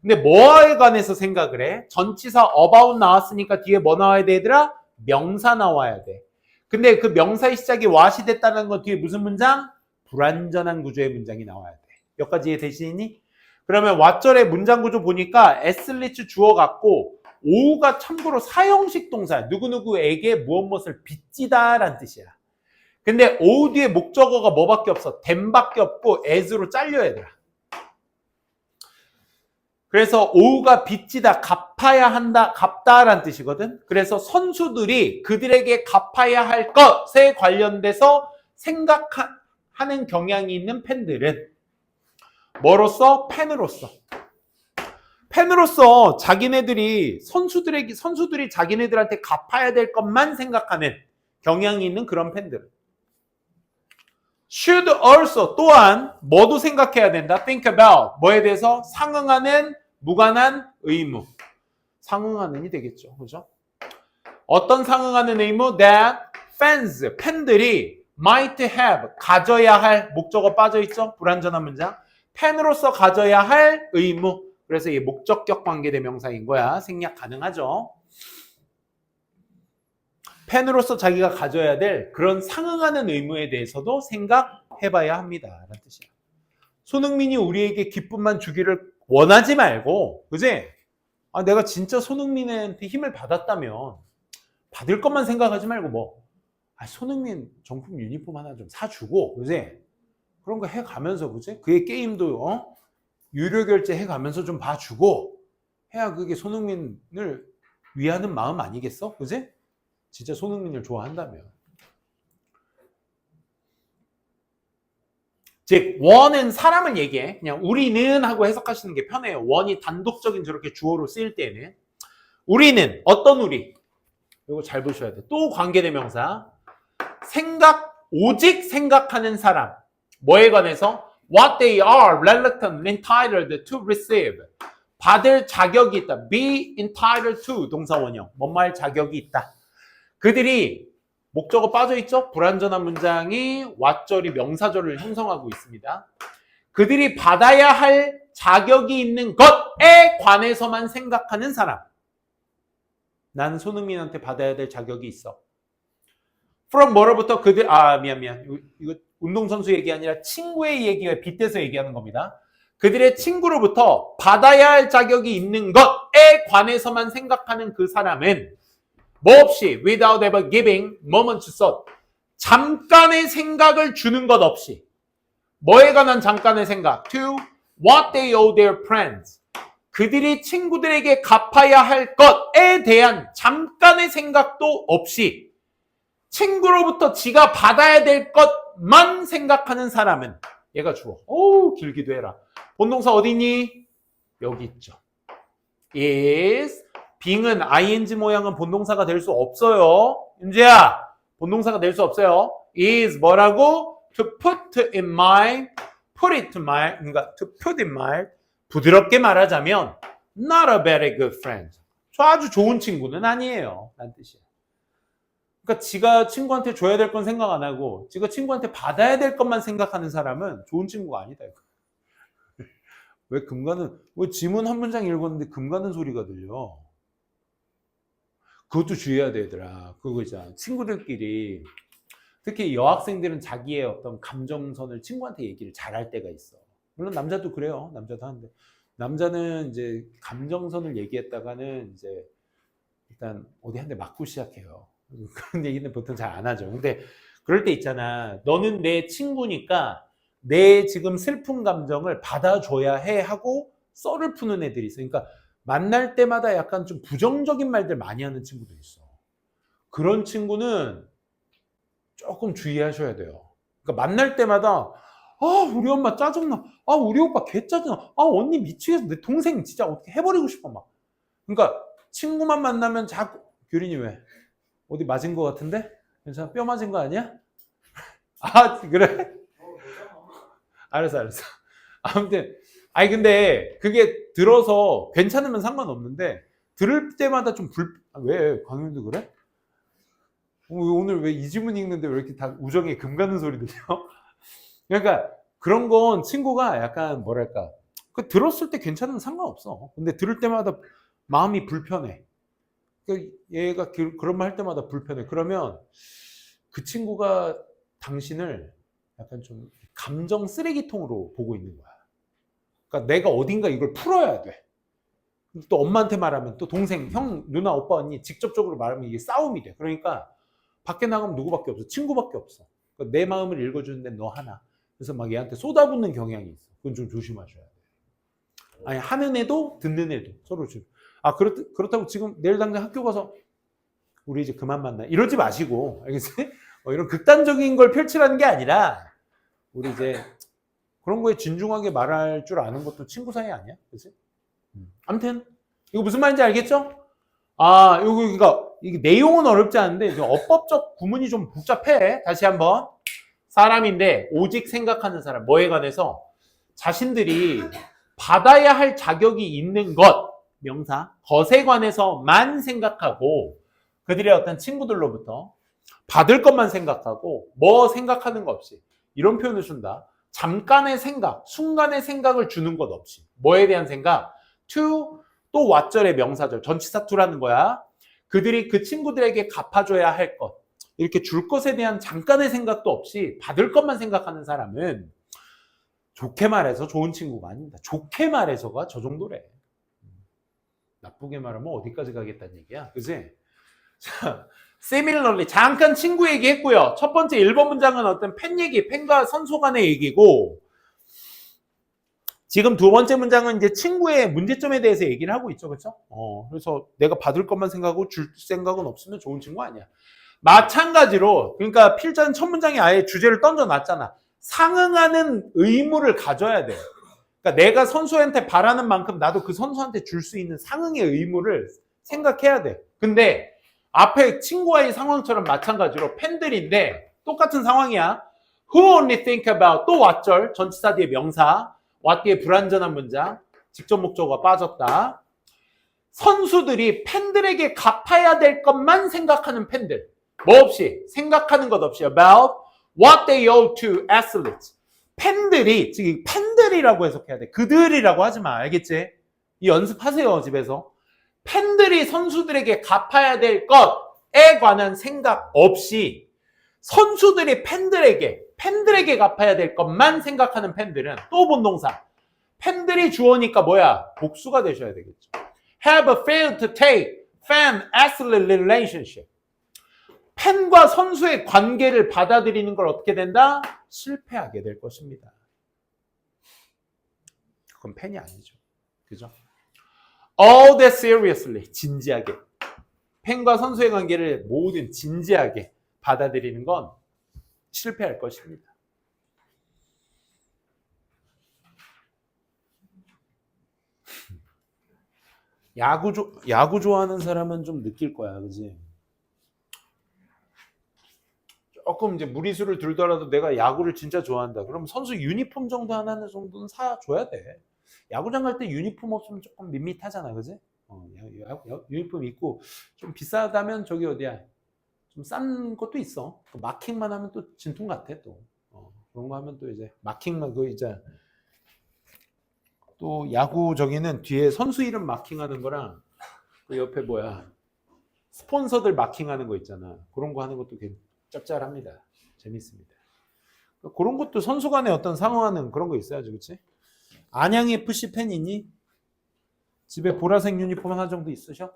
근데 뭐에 관해서 생각을 해? 전치사 about 나왔으니까 뒤에 뭐 나와야 돼 얘들아? 명사 나와야 돼. 근데 그 명사의 시작이 what이 됐다는 것 뒤에 무슨 문장? 불완전한 구조의 문장이 나와야 돼. 몇 가지 이해되시니? 그러면 what절의 문장 구조 보니까 athletes 주어 같고 오우가 참고로 사형식 동사 누구누구에게 무엇을 빚지다 라는 뜻이야. 근데 오우 뒤에 목적어가 뭐밖에 없어? then밖에 없고 as로 잘려야 돼. 그래서 오우가 빚지다, 갚아야 한다, 갚다라는 뜻이거든. 그래서 선수들이 그들에게 갚아야 할 것에 관련돼서 생각하는 경향이 있는 팬들은 뭐로서? 팬으로서. 팬으로서 자기네들이 선수들이 자기네들한테 갚아야 될 것만 생각하는 경향이 있는 그런 팬들. should also 또한 뭐도 생각해야 된다. think about 뭐에 대해서 상응하는 무관한 의무. 상응하는이 되겠죠. 그죠? 어떤 상응하는 의무? that fans 팬들이 might have 가져야 할 목적어 빠져 있죠. 불완전한 문장. 팬으로서 가져야 할 의무. 그래서 이 목적격 관계대명사인 거야. 생략 가능하죠. 팬으로서 자기가 가져야 될 그런 상응하는 의무에 대해서도 생각해봐야 합니다. 라는 뜻이야. 손흥민이 우리에게 기쁨만 주기를 원하지 말고, 그지? 아, 내가 진짜 손흥민한테 힘을 받았다면 받을 것만 생각하지 말고 손흥민 정품 유니폼 하나 좀 사주고, 그지? 그런 거 해가면서, 그지? 그의 게임도 유료 결제 해가면서 좀 봐주고 해야 그게 손흥민을 위하는 마음 아니겠어? 그지? 진짜 손흥민을 좋아한다면. 즉 원은 사람을 얘기해. 그냥 우리는 하고 해석하시는 게 편해요. 원이 단독적인 저렇게 주어로 쓰일 때는 우리는 어떤 우리? 이거 잘 보셔야 돼. 또 관계대명사. 오직 생각하는 사람. 뭐에 관해서? What they are reluctant, entitled to receive. 받을 자격이 있다. Be entitled to 동사원형. 뭔말 자격이 있다. 그들이 목적어 빠져있죠? 불완전한 문장이 what절이 명사절을 형성하고 있습니다. 그들이 받아야 할 자격이 있는 것에 관해서만 생각하는 사람. 나는 손흥민한테 받아야 될 자격이 있어. from 뭐로부터 그들 미안. 이거 운동선수 얘기 아니라 친구의 얘기에 빗대서 얘기하는 겁니다. 그들의 친구로부터 받아야 할 자격이 있는 것에 관해서만 생각하는 그 사람은 뭐 없이 without ever giving moment's thought 잠깐의 생각을 주는 것 없이 뭐에 관한 잠깐의 생각 to what they owe their friends 그들이 친구들에게 갚아야 할 것에 대한 잠깐의 생각도 없이 친구로부터 지가 받아야 될 것만 생각하는 사람은 얘가 주어. 길기도 해라. 본동사 어디 있니? 여기 있죠. is being은 ing 모양은 본동사가 될 수 없어요. 윤재야, 본동사가 될 수 없어요. is 뭐라고? to put in mind, put it to mind, 그러니까 to put in mind, 부드럽게 말하자면 not a very good friend. 아주 좋은 친구는 아니에요. 라는 뜻이에요. 그러니까 지가 친구한테 줘야 될 건 생각 안 하고 지가 친구한테 받아야 될 것만 생각하는 사람은 좋은 친구가 아니다. 왜 지문 한 문장 읽었는데 금 가는 소리가 들려. 그것도 주의해야 되더라. 그거 있잖아. 친구들끼리 특히 여학생들은 자기의 어떤 감정선을 친구한테 얘기를 잘할 때가 있어. 물론 남자도 그래요. 남자도 하는데 남자는 이제 감정선을 얘기했다가는 이제 일단 어디 한 대 맞고 시작해요. 그런 얘기는 보통 잘 안 하죠. 근데 그럴 때 있잖아. 너는 내 친구니까 내 지금 슬픈 감정을 받아줘야 해 하고 썰을 푸는 애들이 있어. 그러니까 만날 때마다 약간 좀 부정적인 말들 많이 하는 친구도 있어. 그런 친구는 조금 주의하셔야 돼요. 그러니까 만날 때마다 우리 엄마 짜증나. 우리 오빠 개 짜증나. 언니 미치겠어. 내 동생 진짜 어떻게 해버리고 싶어 막. 그러니까 친구만 만나면 자꾸 규린이 왜? 어디 맞은 거 같은데? 괜찮아? 뼈 맞은 거 아니야? 그래? 알았어. 아무튼 근데 그게 들어서 괜찮으면 상관없는데 들을 때마다 좀 왜? 광현도 그래? 오늘 왜 이 지문 읽는데 왜 이렇게 다 우정에 금 가는 소리 들려? 그러니까 그런 건 친구가 약간 뭐랄까 들었을 때 괜찮으면 상관없어. 근데 들을 때마다 마음이 불편해. 얘가 그런 말 할 때마다 불편해. 그러면 그 친구가 당신을 약간 좀 감정 쓰레기통으로 보고 있는 거야. 그러니까 내가 어딘가 이걸 풀어야 돼. 또 엄마한테 말하면 또 동생, 형, 누나, 오빠, 언니 직접적으로 말하면 이게 싸움이 돼. 그러니까 밖에 나가면 누구밖에 없어. 친구밖에 없어. 그러니까 내 마음을 읽어주는데 너 하나. 그래서 막 얘한테 쏟아붓는 경향이 있어. 그건 좀 조심하셔야 돼. 아니, 하는 애도 듣는 애도 서로 좀. 아, 그렇다고 지금 내일 당장 학교 가서 우리 이제 그만 만나. 이러지 마시고. 알겠지? 이런 극단적인 걸 펼치라는 게 아니라 우리 이제 그런 거에 진중하게 말할 줄 아는 것도 친구 사이 아니야? 그치? 아무튼 이거 무슨 말인지 알겠죠? 아, 이거 이게 내용은 어렵지 않은데 어법적 구문이 좀 복잡해. 다시 한번. 사람인데 오직 생각하는 사람. 뭐에 관해서? 자신들이 받아야 할 자격이 있는 것, 명사, 것에 관해서만 생각하고 그들의 어떤 친구들로부터 받을 것만 생각하고 뭐 생각하는 거 없이 이런 표현을 쓴다. 잠깐의 생각, 순간의 생각을 주는 것 없이. 뭐에 대한 생각? to, 또 왓절의 명사절, 전치사 to라는 거야. 그들이 그 친구들에게 갚아줘야 할 것, 이렇게 줄 것에 대한 잠깐의 생각도 없이 받을 것만 생각하는 사람은 좋게 말해서 좋은 친구가 아닙니다. 좋게 말해서가 저 정도래. 나쁘게 말하면 어디까지 가겠다는 얘기야. 그치? 자, similarly 잠깐 친구 얘기했고요. 첫 번째 1번 문장은 어떤 팬 얘기, 팬과 선수 간의 얘기고, 지금 두 번째 문장은 이제 친구의 문제점에 대해서 얘기를 하고 있죠. 그렇죠? 그래서 내가 받을 것만 생각하고 줄 생각은 없으면 좋은 친구 아니야. 마찬가지로 그러니까 필자는 첫 문장에 아예 주제를 던져놨잖아. 상응하는 의무를 가져야 돼. 그러니까 내가 선수한테 바라는 만큼 나도 그 선수한테 줄 수 있는 상응의 의무를 생각해야 돼. 근데 앞에 친구와의 상황처럼 마찬가지로 팬들인데 똑같은 상황이야. Who only think about, 또 왓절, 전치사 뒤에 명사, what 뒤에 불완전한 문장, 직접 목적어가 빠졌다. 선수들이 팬들에게 갚아야 될 것만 생각하는 팬들. 뭐 없이, 생각하는 것 없이 about what they owe to athletes. 팬들이, 즉 팬들이라고 해석해야 돼. 그들이라고 하지 마. 알겠지? 이 연습하세요, 집에서. 팬들이 선수들에게 갚아야 될 것에 관한 생각 없이 선수들이 팬들에게 갚아야 될 것만 생각하는 팬들은 또 본동사. 팬들이 주어니까 뭐야? 복수가 되셔야 되겠죠. Have failed to take fan-athlete relationship. 팬과 선수의 관계를 받아들이는 걸 어떻게 된다? 실패하게 될 것입니다. 그건 팬이 아니죠. 그죠? All that seriously, 진지하게. 팬과 선수의 관계를 모든 진지하게 받아들이는 건 실패할 것입니다. 야구 좋아하는 사람은 좀 느낄 거야, 그지? 조금 이제 무리수를 들더라도 내가 야구를 진짜 좋아한다. 그럼 선수 유니폼 정도 하나는 정도는 사줘야 돼. 야구장 갈 때 유니폼 없으면 조금 밋밋하잖아, 그지? 유니폼 입고 좀 비싸다면 저기 어디야? 좀 싼 것도 있어. 마킹만 하면 또 진통 같아 또. 그런 거 하면 또 이제 마킹만 그 이제 또 야구 저기는 뒤에 선수 이름 마킹하는 거랑 그 옆에 뭐야 스폰서들 마킹하는 거 있잖아. 그런 거 하는 것도 짭짤합니다. 재밌습니다. 그런 것도 선수 간에 어떤 상호하는 그런 거 있어야죠, 그렇지? 안양 FC 팬 있니? 집에 보라색 유니폼 하나 정도 있으셔?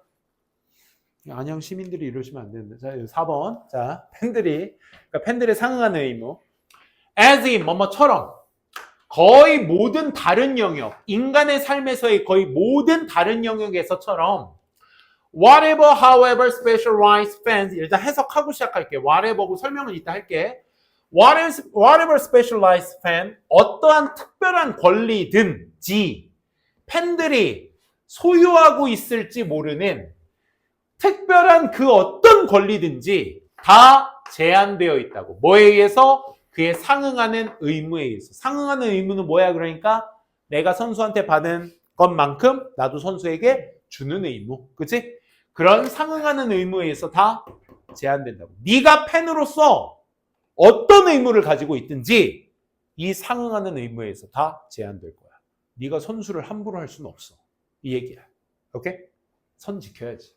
안양 시민들이 이러시면 안 되는데. 자, 4번. 자, 그러니까 팬들의 상응하는 의무. as in, 뭐뭐처럼. 거의 모든 다른 영역, 인간의 삶에서의 거의 모든 다른 영역에서처럼 whatever, however, specialized fans 일단 해석하고 시작할게. whatever고 설명은 이따 할게. whatever specialized fan 어떠한 특별한 권리든지 팬들이 소유하고 있을지 모르는 특별한 그 어떤 권리든지 다 제한되어 있다고. 뭐에 의해서? 그에 상응하는 의무에 의해서. 상응하는 의무는 뭐야? 그러니까 내가 선수한테 받은 것만큼 나도 선수에게 주는 의무. 그치? 그런 상응하는 의무에 의해서 다 제한된다고. 네가 팬으로서 어떤 의무를 가지고 있든지 이 상응하는 의무에 의해서 다 제한될 거야. 네가 선수를 함부로 할 수는 없어. 이 얘기야. 오케이? 선 지켜야지.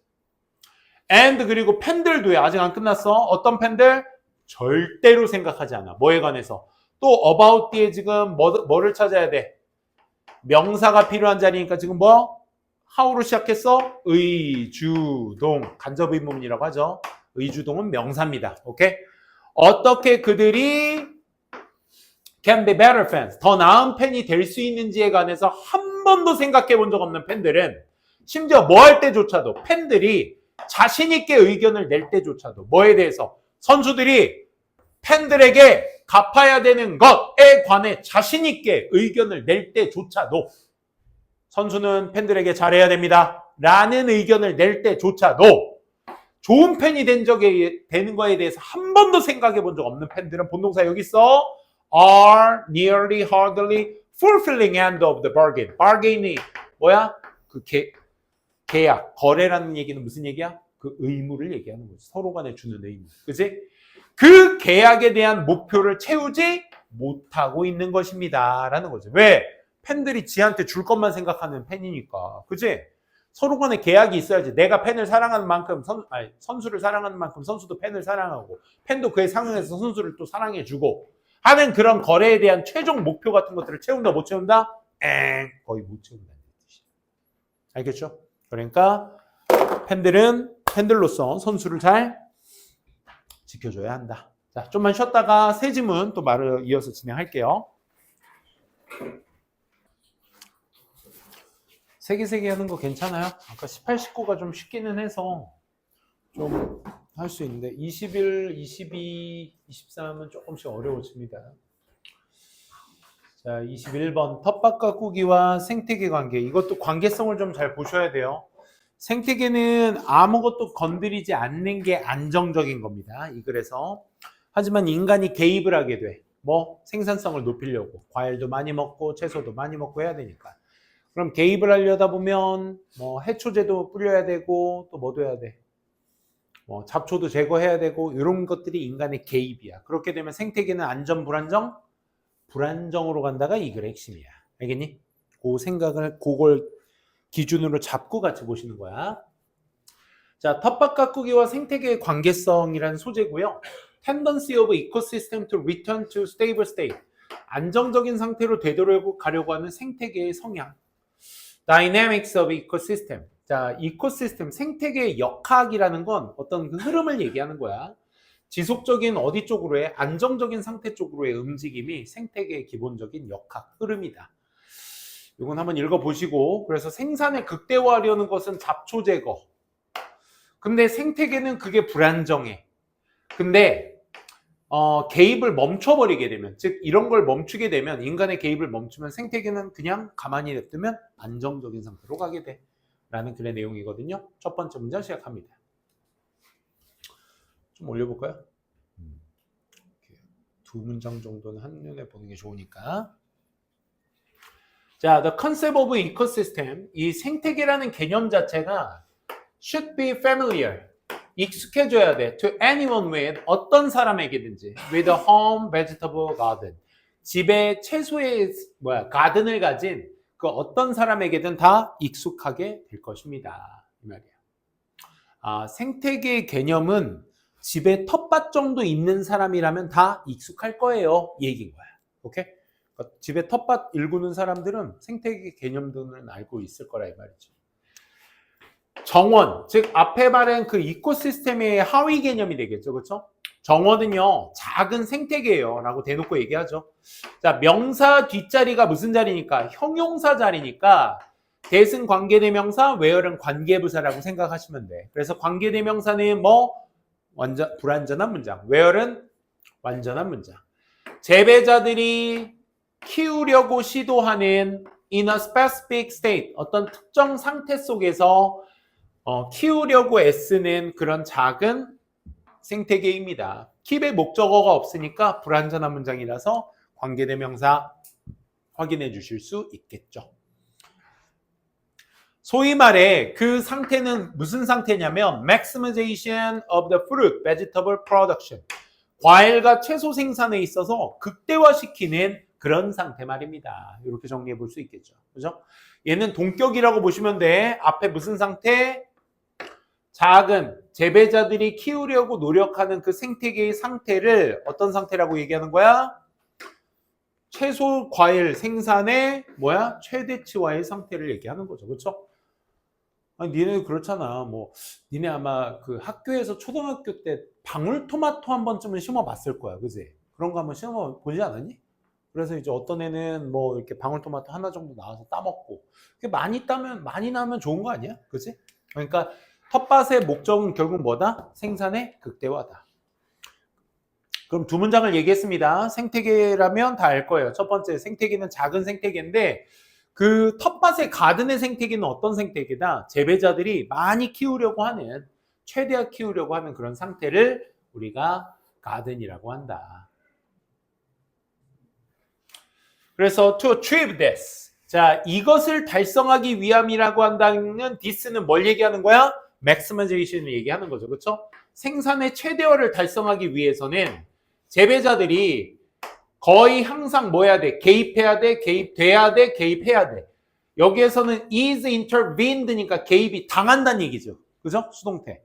and 그리고 팬들도요. 아직 안 끝났어. 어떤 팬들? 절대로 생각하지 않아. 뭐에 관해서? 또 about 뒤에 지금 뭐를 찾아야 돼? 명사가 필요한 자리니까 지금 뭐? how로 시작했어? 의주동. 간접의문이라고 하죠. 의주동은 명사입니다. 오케이? 어떻게 그들이 can be better fans, 더 나은 팬이 될 수 있는지에 관해서 한 번도 생각해 본 적 없는 팬들은 심지어 뭐 할 때조차도 팬들이 자신 있게 의견을 낼 때조차도 뭐에 대해서 선수들이 팬들에게 갚아야 되는 것에 관해 자신 있게 의견을 낼 때조차도 선수는 팬들에게 잘해야 됩니다 라는 의견을 낼 때조차도 좋은 팬이 되는 거에 대해서 한 번도 생각해 본 적 없는 팬들은 본동사 여기 있어 are nearly hardly fulfilling end of the bargain. bargain이 뭐야? 그 계약, 거래라는 얘기는 무슨 얘기야? 그 의무를 얘기하는 거지. 서로 간에 주는 의무. 그치? 그 계약에 대한 목표를 채우지 못하고 있는 것입니다. 라는 거죠. 왜? 팬들이 지한테 줄 것만 생각하는 팬이니까. 그치? 서로 간에 계약이 있어야지. 내가 팬을 사랑하는 만큼 선수를 사랑하는 만큼 선수도 팬을 사랑하고 팬도 그에 상응해서 선수를 또 사랑해주고 하는 그런 거래에 대한 최종 목표 같은 것들을 채운다 못 채운다? 거의 못 채운다는 뜻이에요. 알겠죠? 그러니까 팬들은 팬들로서 선수를 잘 지켜줘야 한다. 자, 좀만 쉬었다가 새 질문 또 말을 이어서 진행할게요. 세개 하는 거 괜찮아요? 아까 18, 19가 좀 쉽기는 해서 좀 할 수 있는데 21, 22, 23은 조금씩 어려워집니다. 자, 21번 텃밭 가꾸기와 생태계 관계. 이것도 관계성을 좀 잘 보셔야 돼요. 생태계는 아무것도 건드리지 않는 게 안정적인 겁니다. 이 글에서. 하지만 인간이 개입을 하게 돼. 뭐 생산성을 높이려고 과일도 많이 먹고 채소도 많이 먹고 해야 되니까. 그럼 개입을 하려다 보면 뭐 해초제도 뿌려야 되고 또 뭐도 해야 돼. 뭐 잡초도 제거해야 되고 이런 것들이 인간의 개입이야. 그렇게 되면 생태계는 안전, 불안정? 불안정으로 간다가 이 글의 핵심이야. 알겠니? 그 생각을 그걸 기준으로 잡고 같이 보시는 거야. 자, 텃밭 가꾸기와 생태계의 관계성이라는 소재고요. Tendency of ecosystem to return to stable state. 안정적인 상태로 되돌아가려고 하는 생태계의 성향. Dynamics of ecosystem. 자, 이코시스템, 생태계의 역학이라는 건 어떤 그 흐름을 얘기하는 거야. 지속적인 어디 쪽으로의 안정적인 상태 쪽으로의 움직임이 생태계의 기본적인 역학 흐름이다. 이건 한번 읽어보시고, 그래서 생산을 극대화하려는 것은 잡초 제거. 근데 생태계는 그게 불안정해. 근데 개입을 멈춰버리게 되면, 즉 이런 걸 멈추게 되면, 인간의 개입을 멈추면 생태계는 그냥 가만히 냅두면 안정적인 상태로 가게 돼 라는 글의 내용이거든요. 첫 번째 문장 시작합니다. 좀 올려볼까요? 두 문장 정도는 한눈에 보는 게 좋으니까. 자, the concept of ecosystem, 이 생태계라는 개념 자체가 should be familiar, 익숙해져야 돼. to anyone with, 어떤 사람에게든지 with a home vegetable garden, 집에 채소의 가든을 가진 그 어떤 사람에게든 다 익숙하게 될 것입니다. 이 말이야. 아, 생태계 개념은 집에 텃밭 정도 있는 사람이라면 다 익숙할 거예요. 이 얘기인 거야. 오케이? 그러니까 집에 텃밭 일구는 사람들은 생태계 개념들은 알고 있을 거라 이 말이죠. 정원, 즉 앞에 말한 그 이코시스템의 하위 개념이 되겠죠. 그렇죠? 정원은요, 작은 생태계예요 라고 대놓고 얘기하죠. 자, 명사 뒷자리가 무슨 자리니까? 형용사 자리니까 대승 관계대명사, where는 관계부사라고 생각하시면 돼. 그래서 관계대명사는 뭐? 불완전한 문장. where는 완전한 문장. 재배자들이 키우려고 시도하는 in a specific state, 어떤 특정 상태 속에서 키우려고 애쓰는 그런 작은 생태계입니다. keep의 목적어가 없으니까 불완전한 문장이라서 관계대명사 확인해 주실 수 있겠죠. 소위 말해 그 상태는 무슨 상태냐면 maximization of the fruit vegetable production, 과일과 채소 생산에 있어서 극대화시키는 그런 상태 말입니다. 이렇게 정리해 볼 수 있겠죠. 그죠? 얘는 동격이라고 보시면 돼. 앞에 무슨 상태? 작은 재배자들이 키우려고 노력하는 그 생태계의 상태를 어떤 상태라고 얘기하는 거야? 채소 과일 생산의 뭐야? 최대치와의 상태를 얘기하는 거죠. 그렇죠? 아니, 니네 그렇잖아. 뭐 니네 아마 그 학교에서 초등학교 때 방울토마토 한 번쯤은 심어 봤을 거야. 그지? 그런 거 한번 심어 보지 않았니? 그래서 이제 어떤 애는 뭐 이렇게 방울토마토 하나 정도 나와서 따먹고, 많이 따면 많이 나면 좋은 거 아니야? 그지? 그러니까 텃밭의 목적은 결국 뭐다? 생산의 극대화다. 그럼 두 문장을 얘기했습니다. 생태계라면 다 알 거예요. 첫 번째, 생태계는 작은 생태계인데 그 텃밭의 가든의 생태계는 어떤 생태계다? 재배자들이 많이 키우려고 하는, 최대한 키우려고 하는 그런 상태를 우리가 가든이라고 한다. 그래서 to achieve this. 자, 이것을 달성하기 위함이라고 한다는 this는 뭘 얘기하는 거야? maximization을 얘기하는 거죠. 그렇죠? 생산의 최대화를 달성하기 위해서는 재배자들이 거의 항상 뭐 해야 돼? 개입해야 돼, 개입돼야 돼, 개입해야 돼. 여기에서는 is intervened니까 개입이 당한다는 얘기죠. 그죠? 수동태.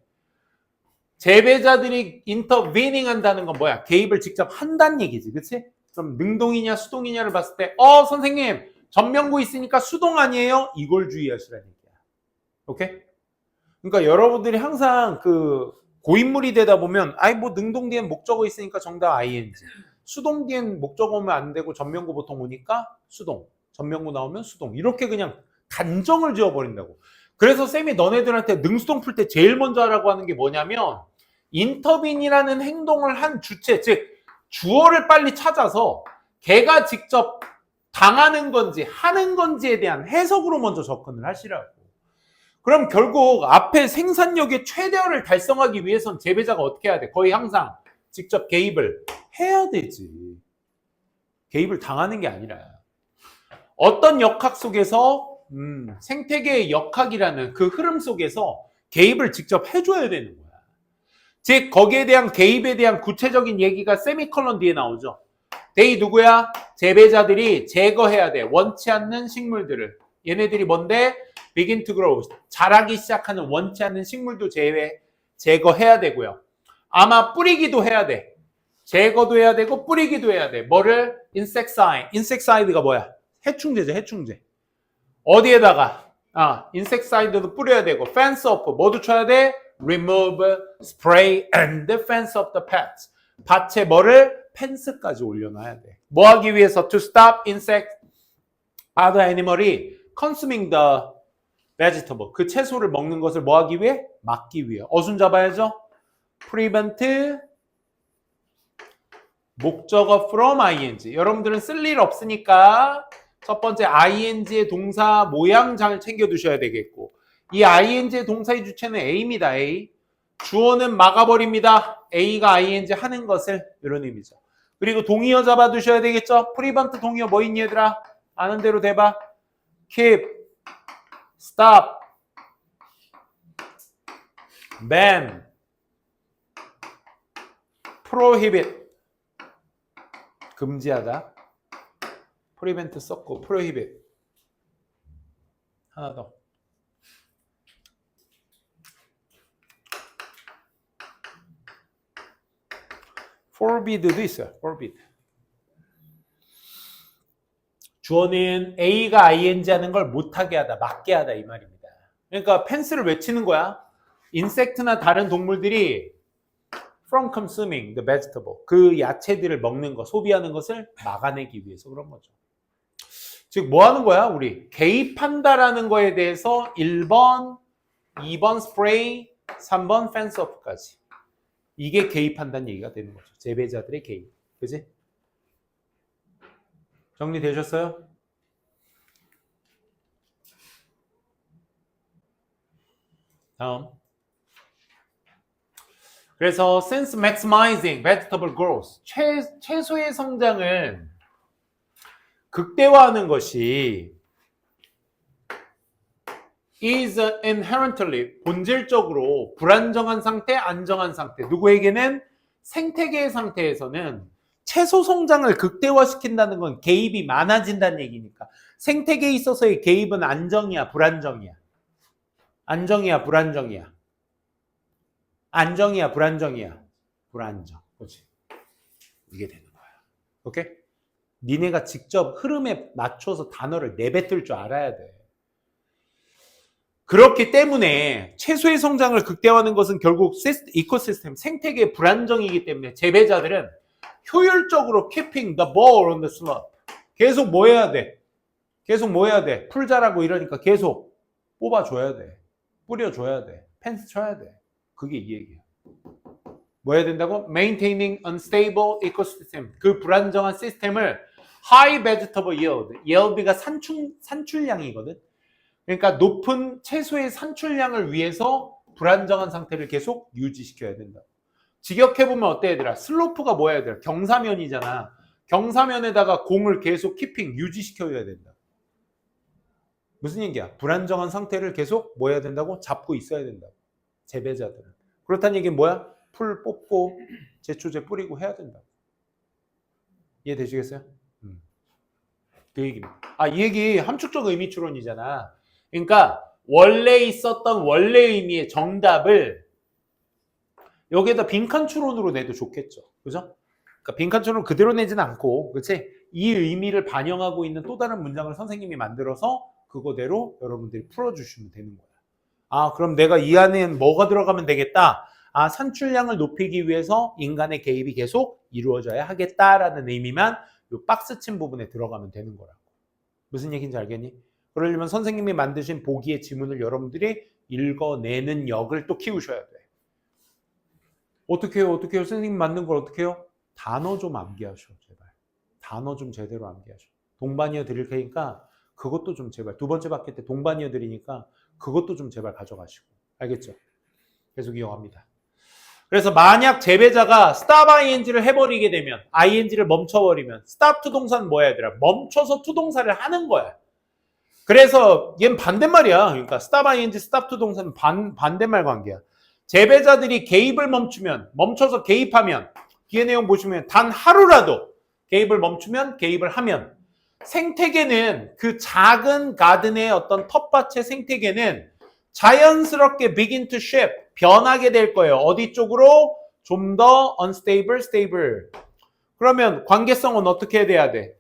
재배자들이 intervening 한다는 건 뭐야? 개입을 직접 한다는 얘기지. 그치? 그럼 능동이냐 수동이냐를 봤을 때 선생님 전면구 있으니까 수동 아니에요? 이걸 주의하시라는 얘기야. 오케이? 그러니까 여러분들이 항상 그 고인물이 되다 보면 뭐 능동 뒤엔 목적어 있으니까 정답 ing. 수동 뒤엔 목적어 오면 안 되고 전면구 보통 오니까 수동. 전면구 나오면 수동. 이렇게 그냥 단정을 지어버린다고. 그래서 쌤이 너네들한테 능수동 풀 때 제일 먼저 하라고 하는 게 뭐냐면 인터빈이라는 행동을 한 주체, 즉 주어를 빨리 찾아서 걔가 직접 당하는 건지 하는 건지에 대한 해석으로 먼저 접근을 하시라고. 그럼 결국 앞에 생산력의 최대화를 달성하기 위해선 재배자가 어떻게 해야 돼? 거의 항상 직접 개입을 해야 되지. 개입을 당하는 게 아니라. 어떤 역학 속에서 생태계의 역학이라는 그 흐름 속에서 개입을 직접 해줘야 되는 거야. 즉 거기에 대한 개입에 대한 구체적인 얘기가 세미컬론 뒤에 나오죠. they 누구야? 재배자들이 제거해야 돼. 원치 않는 식물들을. 얘네들이 뭔데? begin to grow. 자라기 시작하는 원치 않는 식물도 제거해야 되고요. 아마 뿌리기도 해야 돼. 제거도 해야 되고 뿌리기도 해야 돼. 뭐를? insecticide. insecticide가 뭐야? 해충제죠. 해충제. 어디에다가? insecticide도 뿌려야 되고 fence up. 뭐도 쳐야 돼? remove, spray, and fence up the pets. 밭에 뭐를? 펜스까지 올려놔야 돼. 뭐 하기 위해서? To stop insect, other animal이 consuming the vegetable. 그 채소를 먹는 것을 뭐 하기 위해? 막기 위해. 어순 잡아야죠. prevent, 목적어 from ing. 여러분들은 쓸 일 없으니까 첫 번째 ing의 동사 모양 잘 챙겨두셔야 되겠고, 이 ing의 동사의 주체는 a입니다. a. 주어는 막아버립니다. a가 ing 하는 것을, 이런 의미죠. 그리고 동의어 잡아두셔야 되겠죠. prevent 동의어 뭐 있니 얘들아? 아는 대로 대봐. keep, stop, ban, prohibit. 금지하다. prevent 썼고 prohibit. 하나 더. forbid도 있어요. forbid. 주어는 A가 ing 하는 걸 못하게 하다, 막게 하다 이 말입니다. 그러니까 펜스를 외치는 거야. 인섹트나 다른 동물들이 from consuming the vegetable. 그 야채들을 먹는 것, 소비하는 것을 막아내기 위해서 그런 거죠. 즉 뭐 하는 거야? 우리 개입한다라는 거에 대해서 1번, 2번 스프레이, 3번 펜스 업까지. 이게 개입한다는 얘기가 되는 거죠. 재배자들의 개입. 그지? 정리되셨어요? 다음. 그래서 since maximizing vegetable growth, 채소의 성장을 극대화하는 것이 is inherently, 본질적으로 불안정한 상태, 안정한 상태. 누구에게는? 생태계의 상태에서는 채소 성장을 극대화시킨다는 건 개입이 많아진다는 얘기니까. 생태계에 있어서의 개입은 안정이야, 불안정이야? 안정이야, 불안정이야? 안정이야, 불안정이야? 불안정. 그렇지. 이게 되는 거야. 오케이? 니네가 직접 흐름에 맞춰서 단어를 내뱉을 줄 알아야 돼. 그렇기 때문에 최소의 성장을 극대화하는 것은 결국 이코시스템, 생태계의 불안정이기 때문에 재배자들은 효율적으로 keeping the ball on the slope. 계속 뭐 해야 돼? 계속 뭐 해야 돼? 풀 자라고 이러니까 계속 뽑아줘야 돼. 뿌려줘야 돼. 펜스 쳐야 돼. 그게 이 얘기야. 뭐 해야 된다고? Maintaining unstable ecosystem. 그 불안정한 시스템을 high vegetable yield. yield가 산출량이거든. 그러니까 높은 채소의 산출량을 위해서 불안정한 상태를 계속 유지시켜야 된다. 직역해보면 어때 얘들아? 슬로프가 뭐야 얘들아? 경사면이잖아. 경사면에다가 공을 계속 키핑, 유지시켜야 된다. 무슨 얘기야? 불안정한 상태를 계속 뭐 해야 된다고? 잡고 있어야 된다고. 재배자들은. 그렇다는 얘기는 뭐야? 풀 뽑고 제초제 뿌리고 해야 된다고. 이해되시겠어요? 그 얘기입니다. 이 얘기 함축적 의미 추론이잖아. 그러니까 원래 있었던 원래 의미의 정답을 여기에다 빈칸 추론으로 내도 좋겠죠. 그죠? 그러니까 빈칸 추론을 그대로 내지는 않고, 그렇지? 이 의미를 반영하고 있는 또 다른 문장을 선생님이 만들어서 그거대로 여러분들이 풀어주시면 되는 거야. 그럼 내가 이 안에는 뭐가 들어가면 되겠다? 산출량을 높이기 위해서 인간의 개입이 계속 이루어져야 하겠다라는 의미만 이 박스 친 부분에 들어가면 되는 거라고. 무슨 얘기인지 알겠니? 그러려면 선생님이 만드신 보기의 지문을 여러분들이 읽어내는 역을 또 키우셔야 돼. 어떻게 해요? 선생님 만든 걸 어떻게 해요? 단어 좀 암기하셔, 제발. 단어 좀 제대로 암기하셔. 동반이어 드릴 테니까 그것도 좀 제발. 두 번째 바퀴 때 동반이어 드리니까 그것도 좀 제발 가져가시고. 알겠죠? 계속 이용합니다. 그래서 만약 재배자가 stop ing를 해버리게 되면, ing를 멈춰버리면 stop to 동사는 뭐야 얘들아? 멈춰서 to 동사를 하는 거야. 그래서 얘는 반대말이야. 그러니까 stop ing, stop to 동사는 반대말 관계야. 재배자들이 개입을 멈춰서 개입하면, 뒤에 내용 보시면 단 하루라도 개입을 멈추면, 개입을 하면, 생태계는 그 작은 가든의 어떤 텃밭의 생태계는 자연스럽게 begin to shift, 변하게 될 거예요. 어디 쪽으로? 좀 더 unstable, stable. 그러면 관계성은 어떻게 돼야 돼?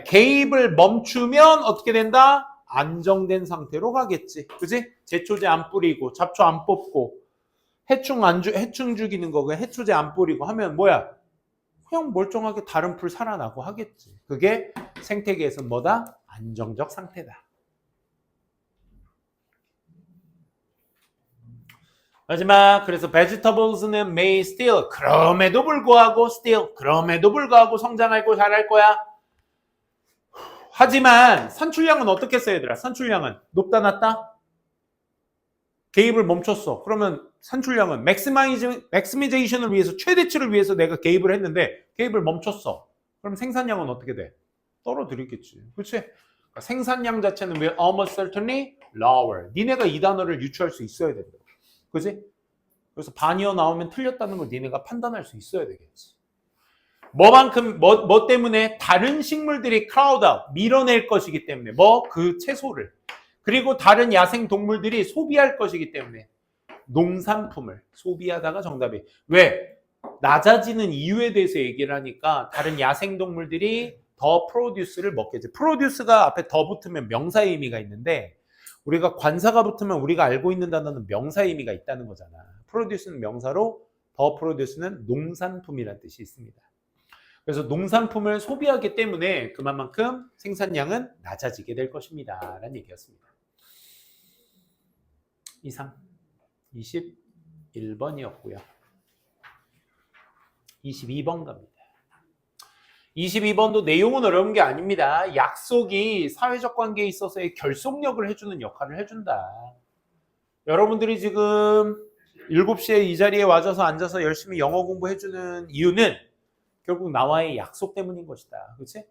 개입을 멈추면 어떻게 된다? 안정된 상태로 가겠지. 그지? 제초제 안 뿌리고, 잡초 안 뽑고, 해충 죽이는 거, 해초제 안 뿌리고 하면 뭐야? 그냥 멀쩡하게 다른 풀 살아나고 하겠지. 그게 생태계에서 뭐다? 안정적 상태다. 마지막, 그래서 vegetables는 may still, 그럼에도 불구하고 성장하고 잘할 거야. 하지만 산출량은 어떻게 써야 얘들아? 산출량은 높다 낮다? 개입을 멈췄어. 그러면 산출량은 맥시미제이션을 위해서, 최대치를 위해서 내가 개입을 했는데 개입을 멈췄어. 그럼 생산량은 어떻게 돼? 떨어뜨리겠지. 그렇지? 그러니까 생산량 자체는 will almost certainly lower. 니네가 이 단어를 유추할 수 있어야 된다. 그지? 그래서 반이어 나오면 틀렸다는 걸 니네가 판단할 수 있어야 되겠지. 뭐 때문에? 다른 식물들이 crowd out, 밀어낼 것이기 때문에. 그 채소를. 그리고 다른 야생 동물들이 소비할 것이기 때문에. 농산품을 소비하다가 정답이. 왜? 낮아지는 이유에 대해서 얘기를 하니까 다른 야생 동물들이 더 프로듀스를 먹겠지. 프로듀스가 앞에 더 붙으면 명사의 의미가 있는데, 우리가 관사가 붙으면 우리가 알고 있는 단어는 명사의 의미가 있다는 거잖아. 프로듀스는 명사로, 더 프로듀스는 농산품이라는 뜻이 있습니다. 그래서 농산품을 소비하기 때문에 그만큼 생산량은 낮아지게 될 것입니다. 라는 얘기였습니다. 이상 21번이었고요. 22번 갑니다. 22번도 내용은 어려운 게 아닙니다. 약속이 사회적 관계에 있어서의 결속력을 해주는 역할을 해준다. 여러분들이 지금 7시에 이 자리에 와줘서 앉아서 열심히 영어 공부해주는 이유는 결국 나와의 약속 때문인 것이다. 그렇지?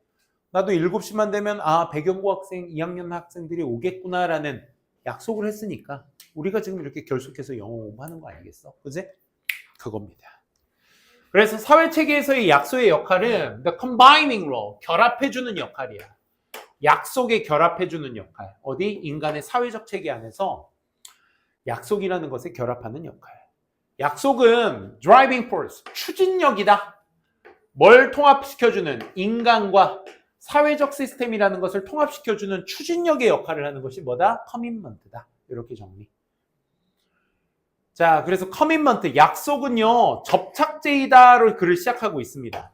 나도 7시만 되면 배경고 학생, 2학년 학생들이 오겠구나라는 약속을 했으니까 우리가 지금 이렇게 결속해서 영어 공부하는 거 아니겠어? 그치? 그겁니다. 그래서 사회체계에서의 약속의 역할은 the combining role, 결합해주는 역할이야. 약속에 결합해주는 역할. 어디? 인간의 사회적 체계 안에서 약속이라는 것에 결합하는 역할. 약속은 driving force, 추진력이다. 뭘 통합시켜주는 인간과 사회적 시스템이라는 것을 통합시켜주는 추진력의 역할을 하는 것이 뭐다? 커밋먼트다. 이렇게 정리. 자, 그래서 커밋먼트, 약속은요, 접착제이다로 글을 시작하고 있습니다.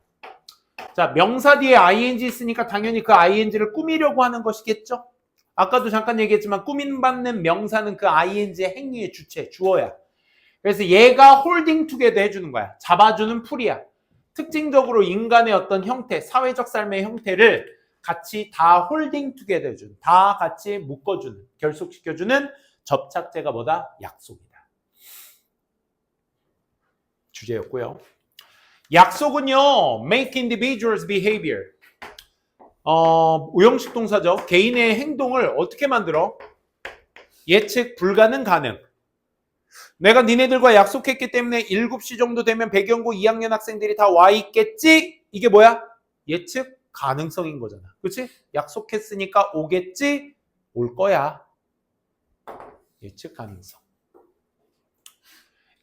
자, 명사 뒤에 ing 있으니까 당연히 그 ing를 꾸미려고 하는 것이겠죠? 아까도 잠깐 얘기했지만 꾸민받는 명사는 그 ing의 행위의 주체, 주어야. 그래서 얘가 홀딩 투게더 해주는 거야. 잡아주는 풀이야. 특징적으로 인간의 어떤 형태, 사회적 삶의 형태를 같이 다 홀딩 투게더 해주는, 다 같이 묶어주는, 결속시켜주는 접착제가 뭐다? 약속이다. 주제였고요. 약속은요, make individuals behavior. 우형식 동사죠. 개인의 행동을 어떻게 만들어? 예측 불가능 가능. 내가 니네들과 약속했기 때문에 7시 정도 되면 배경고 2학년 학생들이 다 와 있겠지? 이게 뭐야? 예측 가능성인 거잖아. 그렇지? 약속했으니까 오겠지? 올 거야. 예측 가능성.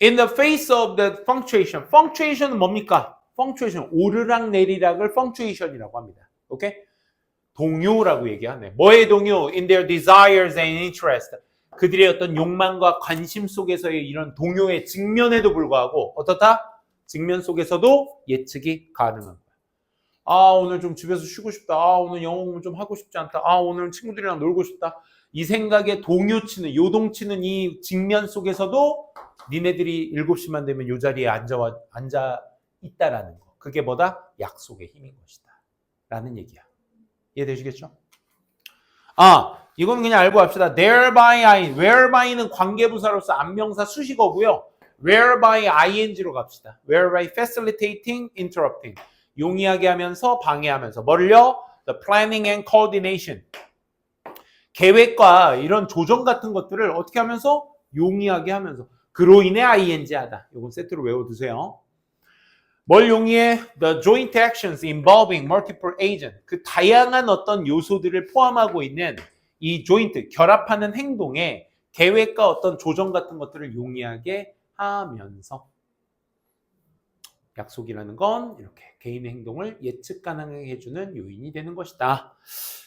In the face of the punctuation. punctuation은 뭡니까? punctuation, 오르락 내리락을 punctuation이라고 합니다. 오케이? 동요라고 얘기하네. 뭐의 동요? In their desires and interest. 그들의 어떤 욕망과 관심 속에서의 이런 동요의 직면에도 불구하고 어떻다? 직면 속에서도 예측이 가능한 거야. 아, 오늘 좀 집에서 쉬고 싶다. 아, 오늘 영어 공부 좀 하고 싶지 않다. 아, 오늘 친구들이랑 놀고 싶다. 이 생각에 동요치는, 요동치는 이 직면 속에서도 니네들이 7시만 되면 이 자리에 앉아 있다라는 거. 그게 뭐다? 약속의 힘인 것이다. 라는 얘기야. 이해되시겠죠? 아, 이건 그냥 알고 합시다. thereby I, whereby,는 관계부사로서 안명사 수식어고요. whereby ing로 갑시다. whereby facilitating, interrupting. 용이하게 하면서 방해하면서. 뭘요? the planning and coordination. 계획과 이런 조정 같은 것들을 어떻게 하면서? 용이하게 하면서. 그로 인해 ing 하다. 이건 세트로 외워두세요. 뭘 용이해? The joint actions involving multiple agent. 그 다양한 어떤 요소들을 포함하고 있는 이 joint, 결합하는 행동에 계획과 어떤 조정 같은 것들을 용이하게 하면서 약속이라는 건 이렇게 개인의 행동을 예측 가능하게 해주는 요인이 되는 것이다.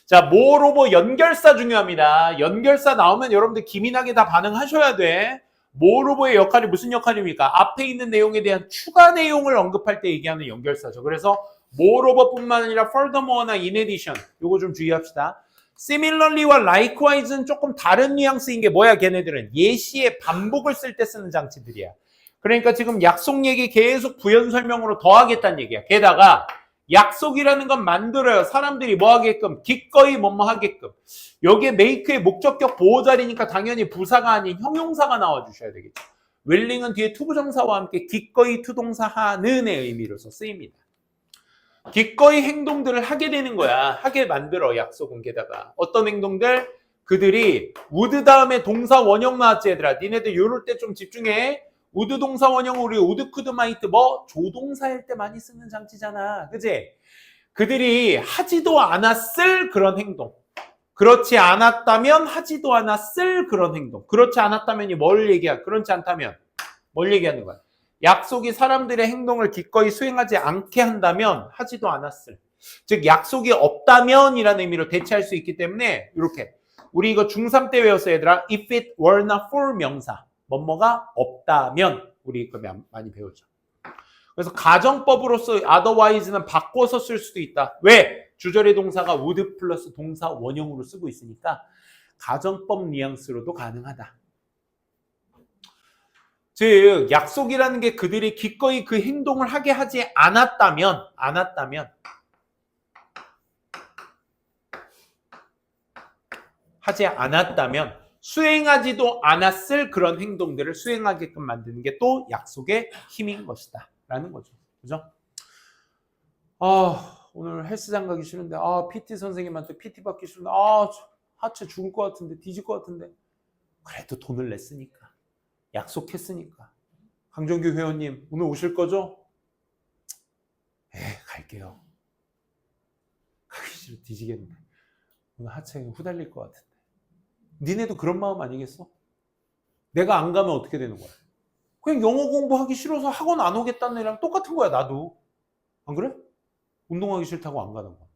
자, moreover 연결사 중요합니다. 연결사 나오면 여러분들 기민하게 다 반응하셔야 돼. moreover의 역할이 무슨 역할입니까? 앞에 있는 내용에 대한 추가 내용을 언급할 때 얘기하는 연결사죠. 그래서 moreover뿐만 아니라 furthermore나 in addition 요거 좀 주의합시다. similarly와 likewise는 조금 다른 뉘앙스인 게 뭐야? 걔네들은 예시의 반복을 쓸 때 쓰는 장치들이야. 그러니까 지금 약속 얘기 계속 부연 설명으로 더 하겠다는 얘기야. 게다가 약속이라는 건 만들어요. 사람들이 뭐 하게끔, 기꺼이 뭐뭐 하게끔. 여기에 make의 목적격 보호자리니까 당연히 부사가 아닌 형용사가 나와주셔야 되겠죠. willing은 뒤에 투부정사와 함께 기꺼이 투동사 하는의 의미로서 쓰입니다. 기꺼이 행동들을 하게 되는 거야. 하게 만들어, 약속은. 게다가 어떤 행동들? 그들이 would 다음에 동사 원형 나왔지 얘들아. 니네들 이럴 때 좀 집중해. would 동사 원형 우리 would, could, might 뭐 조동사일 때 많이 쓰는 장치잖아. 그치? 그들이 하지도 않았을 그런 행동. 그렇지 않았다면 하지도 않았을 그런 행동. 그렇지 않았다면이 뭘 얘기야? 그렇지 않다면 뭘 얘기하는 거야? 약속이 사람들의 행동을 기꺼이 수행하지 않게 한다면 하지도 않았을. 즉 약속이 없다면이라는 의미로 대체할 수 있기 때문에 이렇게 우리 이거 중3 때 외웠어요 얘들아. If it were not for 명사. 뭐뭐가 없다면 우리 이거 많이 배우죠. 그래서 가정법으로서 otherwise는 바꿔서 쓸 수도 있다. 왜? 주절의 동사가 would 플러스 동사 원형으로 쓰고 있으니까 가정법 뉘앙스로도 가능하다. 즉 약속이라는 게 그들이 기꺼이 그 행동을 하게 하지 않았다면 수행하지도 않았을 그런 행동들을 수행하게끔 만드는 게 또 약속의 힘인 것이다 라는 거죠. 그죠? 오늘 헬스장 가기 싫은데 PT 선생님한테 PT 받기 싫은데 하체 죽을 것 같은데 뒤질 것 같은데 그래도 돈을 냈으니까 약속했으니까 강정규 회원님 오늘 오실 거죠? 갈게요. 가기 싫어 뒤지겠네. 오늘 하체에 후달릴 것 같은데. 니네도 그런 마음 아니겠어? 내가 안 가면 어떻게 되는 거야? 그냥 영어 공부하기 싫어서 학원 안 오겠다는 애랑 똑같은 거야, 나도. 안 그래? 운동하기 싫다고 안 가는 거야.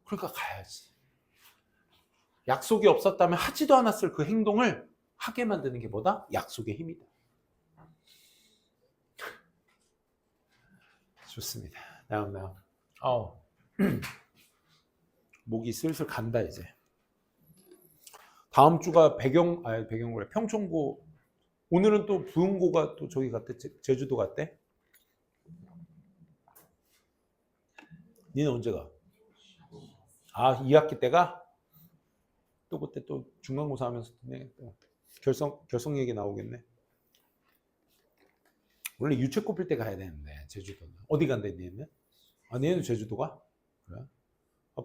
그러니까 가야지. 약속이 없었다면 하지도 않았을 그 행동을 하게 만드는 게 뭐다? 약속의 힘이다. 좋습니다. 다음. 목이 슬슬 간다 이제. 다음 주가 배경고래 평촌고. 오늘은 또 부흥고가 또 저기 갔대. 제주도 갔대. 니는 언제 가? 2학기 때가? 또 그때 또 중간고사 하면서 결성 얘기 나오겠네. 원래 유채 꼽힐 때 가야 되는데 제주도는. 어디 간대 니는? 니는 제주도가? 그래?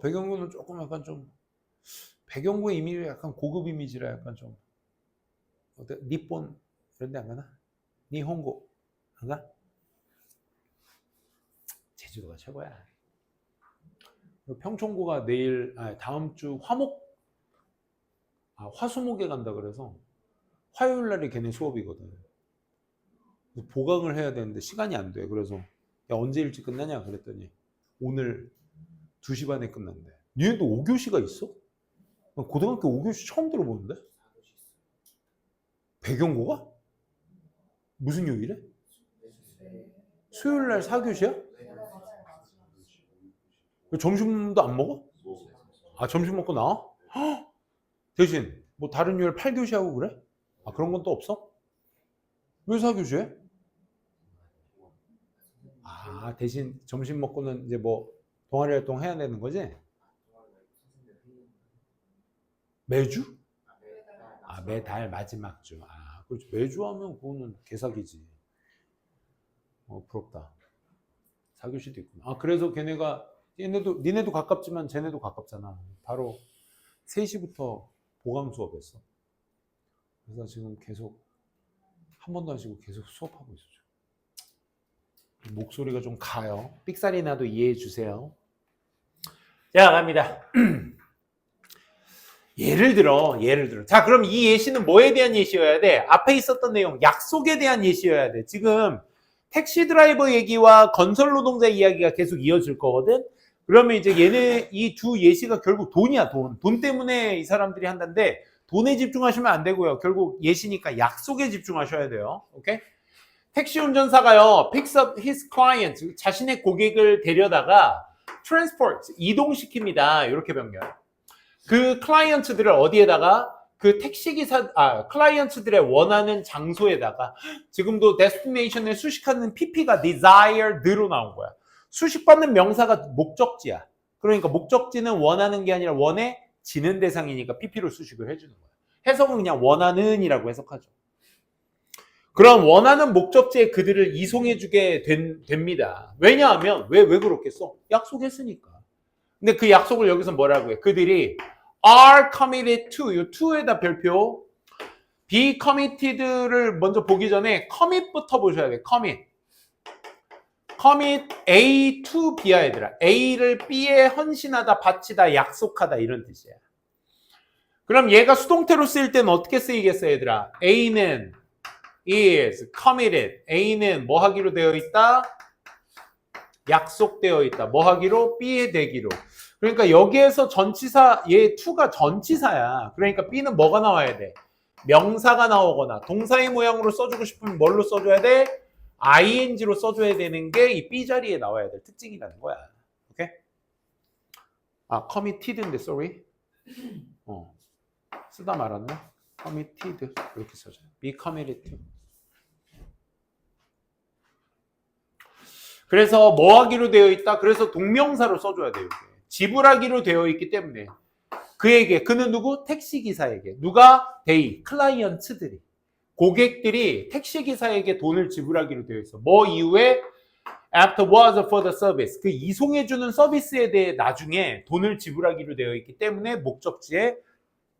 배경고는 조금 약간 좀 배경고의 이미지 약간 고급 이미지라 약간 좀 니폰 이런 데 안 가나? 니혼고 안 가? 제주도가 최고야. 평촌고가 다음 주 화수목에 간다 그래서 화요일 날이 걔네 수업이거든. 보강을 해야 되는데 시간이 안 돼. 그래서 야, 언제 일찍 끝나냐 그랬더니 오늘 2시 반에 끝난대. 니네도 5교시가 있어? 고등학교 5교시 처음 들어보는데? 배경고가? 무슨 요일에? 수요일 날 4교시야? 점심도 안 먹어? 점심 먹고 나와? 헉! 대신 뭐 다른 요일 8교시 하고 그래? 그런 건 또 없어? 왜 4교시해? 대신 점심 먹고는 이제 뭐 동아리 활동 해야 되는 거지? 매주? 매달 마지막 주. 그렇지. 매주 하면 그거는 개사기지. 부럽다. 4교시도 있구나. 그래서 니네도 가깝지만 쟤네도 가깝잖아. 바로 3시부터 보강 수업했어. 그래서 지금 계속 한 번도 안 쉬고 계속 수업하고 있어. 목소리가 좀 가요. 삑사리 나도 이해해 주세요. 자, 갑니다. 예를 들어. 자, 그럼 이 예시는 뭐에 대한 예시여야 돼? 앞에 있었던 내용, 약속에 대한 예시여야 돼. 지금 택시 드라이버 얘기와 건설 노동자 이야기가 계속 이어질 거거든? 그러면 이제 이 두 예시가 결국 돈이야, 돈. 돈 때문에 이 사람들이 한다는데, 돈에 집중하시면 안 되고요. 결국 예시니까 약속에 집중하셔야 돼요. 오케이? 택시 운전사가요, picks up his client, 자신의 고객을 데려다가 transport, 이동시킵니다. 이렇게 변경. 그 클라이언트들을 어디에다가 그 택시기사, 클라이언트들의 원하는 장소에다가 지금도 destination을 수식하는 PP가 desired로 나온 거야. 수식받는 명사가 목적지야. 그러니까 목적지는 원하는 게 아니라 원해지는 대상이니까 PP로 수식을 해주는 거야. 해석은 그냥 원하는이라고 해석하죠. 그럼 원하는 목적지에 그들을 이송해주게 됩니다. 왜냐하면 왜 그렇겠어? 약속했으니까. 근데 그 약속을 여기서 뭐라고 해? 그들이 are committed to, 이 to에다 별표, be committed를 먼저 보기 전에 commit부터 보셔야 돼. commit A to B야 얘들아. A를 B에 헌신하다, 바치다, 약속하다 이런 뜻이야. 그럼 얘가 수동태로 쓰일 때는 어떻게 쓰이겠어 얘들아? A는 is committed. A는 뭐 하기로 되어 있다? 약속되어 있다. 뭐 하기로? B에 되기로. 그러니까 여기에서 전치사, 얘 to가 전치사야. 그러니까 B는 뭐가 나와야 돼? 명사가 나오거나 동사의 모양으로 써주고 싶으면 뭘로 써줘야 돼? ing로 써줘야 되는 게 이 B 자리에 나와야 될 특징이라는 거야. 오케이? committed인데 sorry. 쓰다 말았네. committed 이렇게 써줘요. be committed to. 그래서 뭐 하기로 되어 있다? 그래서 동명사로 써줘야 돼요. 지불하기로 되어 있기 때문에 그는 누구? 택시기사에게. 누가? they, 클라이언트들이. 고객들이 택시기사에게 돈을 지불하기로 되어 있어. 뭐 이후에? afterwards for the service. 그 이송해주는 서비스에 대해 나중에 돈을 지불하기로 되어 있기 때문에 목적지에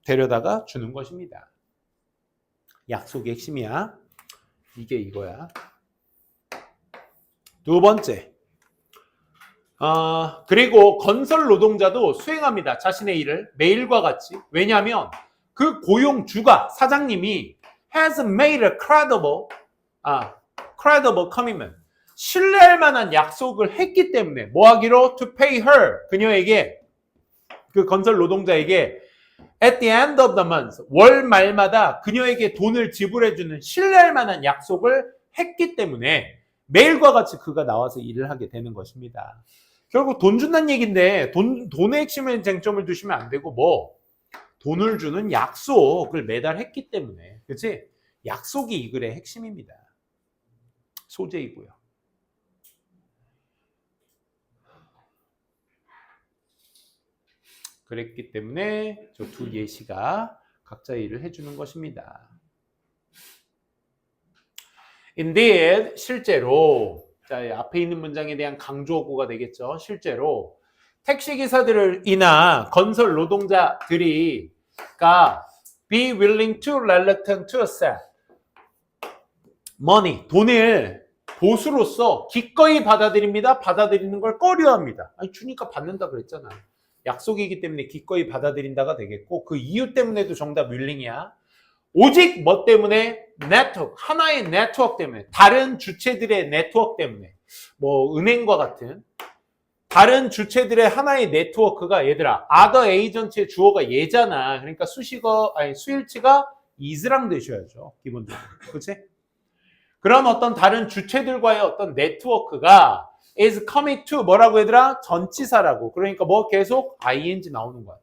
데려다가 주는 것입니다. 약속의 핵심이야. 이게 이거야. 두 번째. 그리고 건설 노동자도 수행합니다. 자신의 일을 매일과 같이. 왜냐하면 그 고용주가, 사장님이 has made a credible commitment. 신뢰할 만한 약속을 했기 때문에 뭐 하기로? To pay her. 그녀에게, 그 건설 노동자에게 at the end of the month, 월 말마다 그녀에게 돈을 지불해주는 신뢰할 만한 약속을 했기 때문에 매일과 같이 그가 나와서 일을 하게 되는 것입니다. 결국 돈 준다는 얘기인데 돈의 핵심에 쟁점을 두시면 안 되고 돈을 주는 약속을 매달 했기 때문에, 그치? 약속이 이 글의 핵심입니다. 소재이고요. 그랬기 때문에 저 두 예시가 각자 일을 해주는 것입니다. Indeed, 실제로, 자, 앞에 있는 문장에 대한 강조어구가 되겠죠. 실제로 택시기사들이나 건설 노동자들이 be willing to reluctant to accept money, 돈을 보수로서 기꺼이 받아들입니다. 받아들이는 걸 꺼려합니다. 아니, 주니까 받는다 그랬잖아. 약속이기 때문에 기꺼이 받아들인다가 되겠고, 그 이유 때문에도 정답 willing이야. 오직 뭐 때문에? 네트워크, 하나의 네트워크 때문에, 다른 주체들의 네트워크 때문에, 뭐 은행과 같은 다른 주체들의 하나의 네트워크가, 얘들아, other agent의 주어가 얘잖아. 그러니까 수일치가 is랑 되셔야죠, 기본적으로. 그렇지? 그런 어떤 다른 주체들과의 어떤 네트워크가 is coming to 뭐라고 얘들아? 전치사라고. 그러니까 뭐 계속 ing 나오는 거야.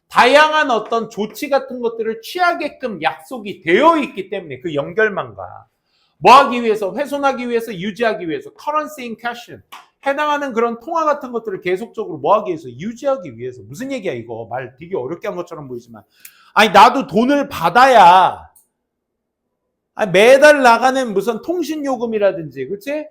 다양한 어떤 조치 같은 것들을 취하게끔 약속이 되어 있기 때문에 그 연결망과 뭐 하기 위해서, 훼손하기 위해서, 유지하기 위해서, currency in question, 해당하는 그런 통화 같은 것들을 계속적으로 뭐 하기 위해서, 유지하기 위해서. 무슨 얘기야 이거? 말 되게 어렵게 한 것처럼 보이지만, 아니 나도 돈을 받아야, 아니, 매달 나가는 무슨 통신요금이라든지, 그치?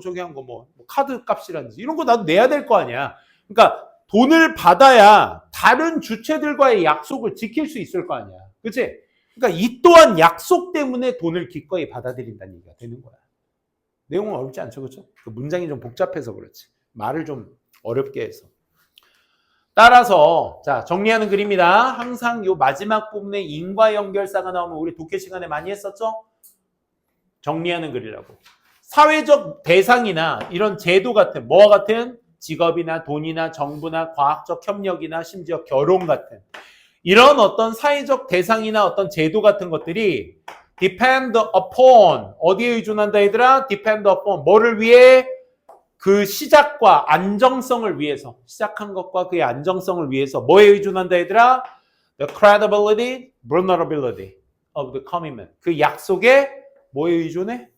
저기 한 거, 카드 값이라든지, 이런 거 나도 내야 될 거 아니야. 그러니까, 돈을 받아야 다른 주체들과의 약속을 지킬 수 있을 거 아니야. 그치? 그러니까 이 또한 약속 때문에 돈을 기꺼이 받아들인다는 얘기가 되는 거야. 내용은 어렵지 않죠, 그렇죠? 그 문장이 좀 복잡해서 그렇지. 말을 좀 어렵게 해서. 따라서 자, 정리하는 글입니다. 항상 요 마지막 부분에 인과 연결사가 나오면 우리 독해 시간에 많이 했었죠? 정리하는 글이라고. 사회적 대상이나 이런 제도 같은, 뭐와 같은? 직업이나 돈이나 정부나 과학적 협력이나 심지어 결혼 같은 이런 어떤 사회적 대상이나 어떤 제도 같은 것들이 depend upon, 어디에 의존한다 얘들아? depend upon, 뭐를 위해? 그 시작과 안정성을 위해서, 시작한 것과 그의 안정성을 위해서 뭐에 의존한다 얘들아? The credibility, vulnerability of the commitment. 그 약속에 뭐에 의존해?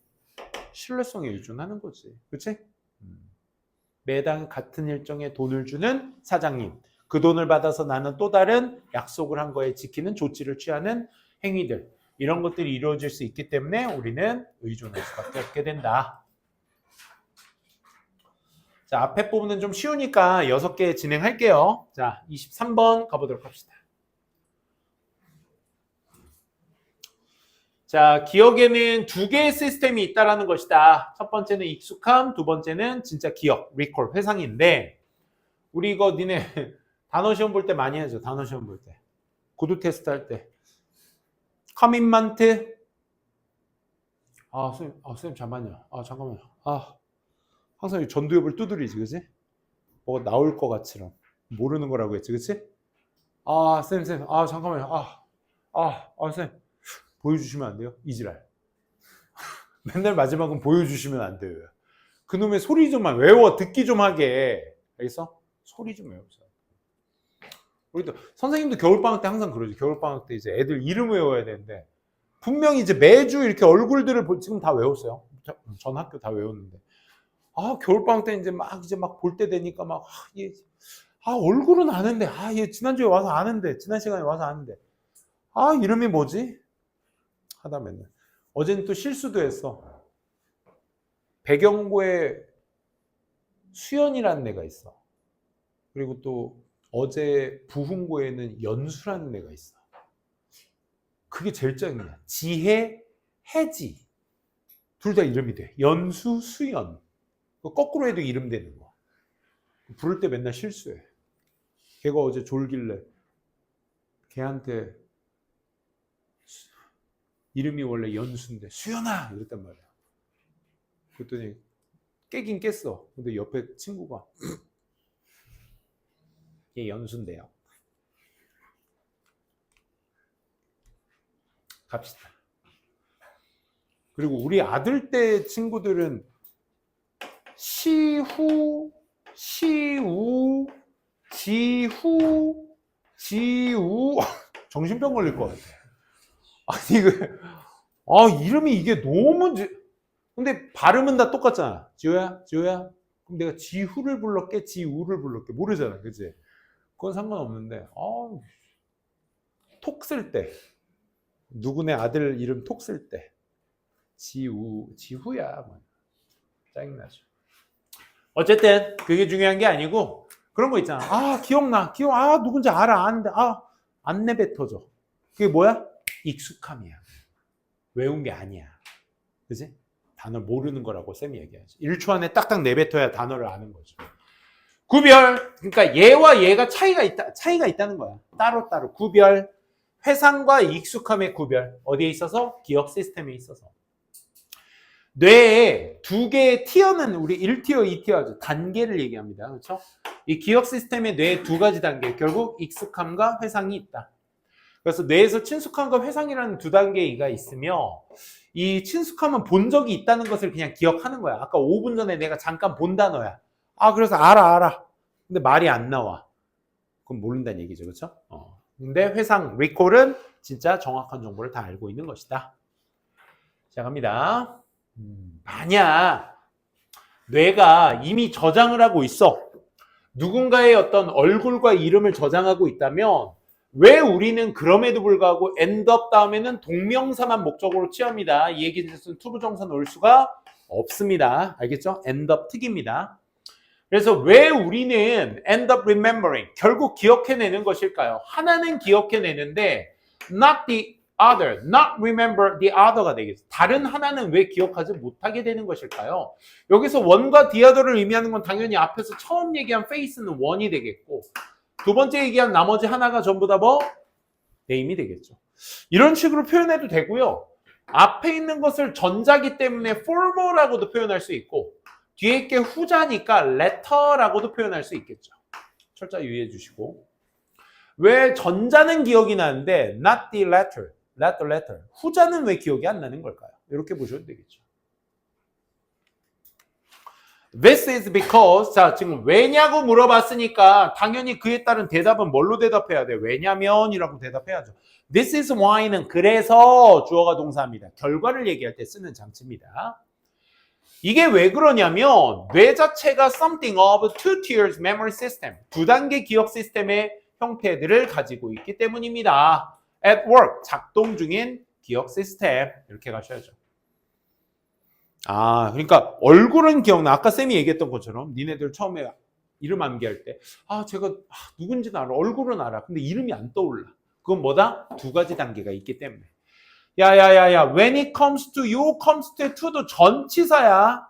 신뢰성에 의존하는 거지. 그치? 매달 같은 일정에 돈을 주는 사장님, 그 돈을 받아서 나는 또 다른 약속을 한 거에 지키는 조치를 취하는 행위들, 이런 것들이 이루어질 수 있기 때문에 우리는 의존할 수밖에 없게 된다. 자, 앞에 부분은 좀 쉬우니까 6개 진행할게요. 자, 23번 가보도록 합시다. 자, 기억에는 2개의 시스템이 있다라는 것이다. 첫 번째는 익숙함, 두 번째는 진짜 기억, 리콜, 회상인데, 우리 이거 니네 단어 시험 볼 때 많이 하죠. 단어 시험 볼 때. 구두 테스트 할 때. 커밋먼트. 선생님 잠깐만요. 잠깐만요. 항상 전두엽을 두드리지, 그치? 뭐가 나올 것 같이랑. 모르는 거라고 했지, 그치? 선생님, 잠깐만요. 선생님. 보여주시면 안 돼요? 이지랄. 맨날 마지막은 보여주시면 안 돼요. 그놈의 소리 좀만 외워, 듣기 좀 하게. 알겠어? 소리 좀 외우세요. 우리도 선생님도 겨울방학 때 항상 그러죠. 겨울방학 때 이제 애들 이름 외워야 되는데 분명히 이제 매주 이렇게 얼굴들을 지금 다 외웠어요. 전 학교 다 외웠는데 겨울방학 때 이제 막 볼 때 되니까 얼굴은 아는데 얘 지난주에 와서 아는데 지난 시간에 와서 아는데 이름이 뭐지? 하다 맨날. 어제는 또 실수도 했어. 배경고에 수연이라는 애가 있어. 그리고 또 어제 부흥고에는 연수라는 애가 있어. 그게 제일 짱이야. 지혜, 해지. 둘 다 이름이 돼. 연수, 수연. 거꾸로 해도 이름 되는 거. 부를 때 맨날 실수해. 걔가 어제 졸길래 걔한테 이름이 원래 연수인데 수연아 이랬단 말이야. 그랬더니 깨긴 깼어. 근데 옆에 친구가 얘 연수인데요. 갑시다. 그리고 우리 아들 때 친구들은 시후, 시우, 지후, 지우 정신병 걸릴 것 같아. 아니 이름이 이게 너무 근데 발음은 다 똑같잖아. 지호야, 지호야. 그럼 내가 지후를 불렀게, 지우를 불렀게 모르잖아, 그치? 그건 상관없는데, 톡 쓸 때, 누구네 아들 이름 톡 쓸 때, 지후야, 짜증나죠. 어쨌든 그게 중요한 게 아니고 그런 거 있잖아. 기억나, 누군지 알아, 아는데 안 내뱉어져. 그게 뭐야? 익숙함이야. 외운 게 아니야, 그치? 단어 모르는 거라고 쌤이 얘기하지. 1초 안에 딱딱 내뱉어야 단어를 아는 거죠. 구별. 그러니까 얘와 얘가 차이가 있다는 거야. 따로따로 구별. 회상과 익숙함의 구별. 어디에 있어서? 기억 시스템에 있어서. 뇌에 두 개의 티어는 우리 1티어, 2티어죠. 단계를 얘기합니다. 그렇죠? 이 기억 시스템의 뇌에 두 가지 단계. 결국 익숙함과 회상이 있다. 그래서 뇌에서 친숙함과 회상이라는 두 단계가 있으며 이 친숙함은 본 적이 있다는 것을 그냥 기억하는 거야. 아까 5분 전에 내가 잠깐 본 단어야. 그래서 알아. 근데 말이 안 나와. 그건 모른다는 얘기죠. 그렇죠? 근데 회상, 리콜은 진짜 정확한 정보를 다 알고 있는 것이다. 시작합니다. 만약 뇌가 이미 저장을 하고 있어. 누군가의 어떤 얼굴과 이름을 저장하고 있다면 왜 우리는 그럼에도 불구하고 end up 다음에는 동명사만 목적으로 취합니다. 이 얘기는 투부정사 넣을 수가 없습니다. 알겠죠? end up 특입니다. 그래서 왜 우리는 end up remembering, 결국 기억해내는 것일까요? 하나는 기억해내는데 not the other, not remember the other가 되겠죠. 다른 하나는 왜 기억하지 못하게 되는 것일까요? 여기서 one과 the other를 의미하는 건 당연히 앞에서 처음 얘기한 face는 one이 되겠고 두 번째 얘기한 나머지 하나가 전부 다 name이 되겠죠. 이런 식으로 표현해도 되고요. 앞에 있는 것을 전자기 때문에 former라고도 표현할 수 있고 뒤에 게 후자니까 letter라고도 표현할 수 있겠죠. 철저히 유의해 주시고 왜 전자는 기억이 나는데 not the letter, not the letter 후자는 왜 기억이 안 나는 걸까요? 이렇게 보셔도 되겠죠. This is because 자 지금 왜냐고 물어봤으니까 당연히 그에 따른 대답은 뭘로 대답해야 돼? 왜냐면이라고 대답해야죠. This is why는 그래서 주어가 동사입니다. 결과를 얘기할 때 쓰는 장치입니다. 이게 왜 그러냐면 뇌 자체가 something of two tiers memory system 두 단계 기억 시스템의 형태들을 가지고 있기 때문입니다. At work 작동 중인 기억 시스템 이렇게 가셔야죠. 그러니까 얼굴은 기억나. 아까 쌤이 얘기했던 것처럼 니네들 처음에 이름 암기할 때 제가 누군지는 알아. 얼굴은 알아. 근데 이름이 안 떠올라. 그건 뭐다? 두 가지 단계가 있기 때문에. 야야야야 when it comes to you comes to도 전치사야.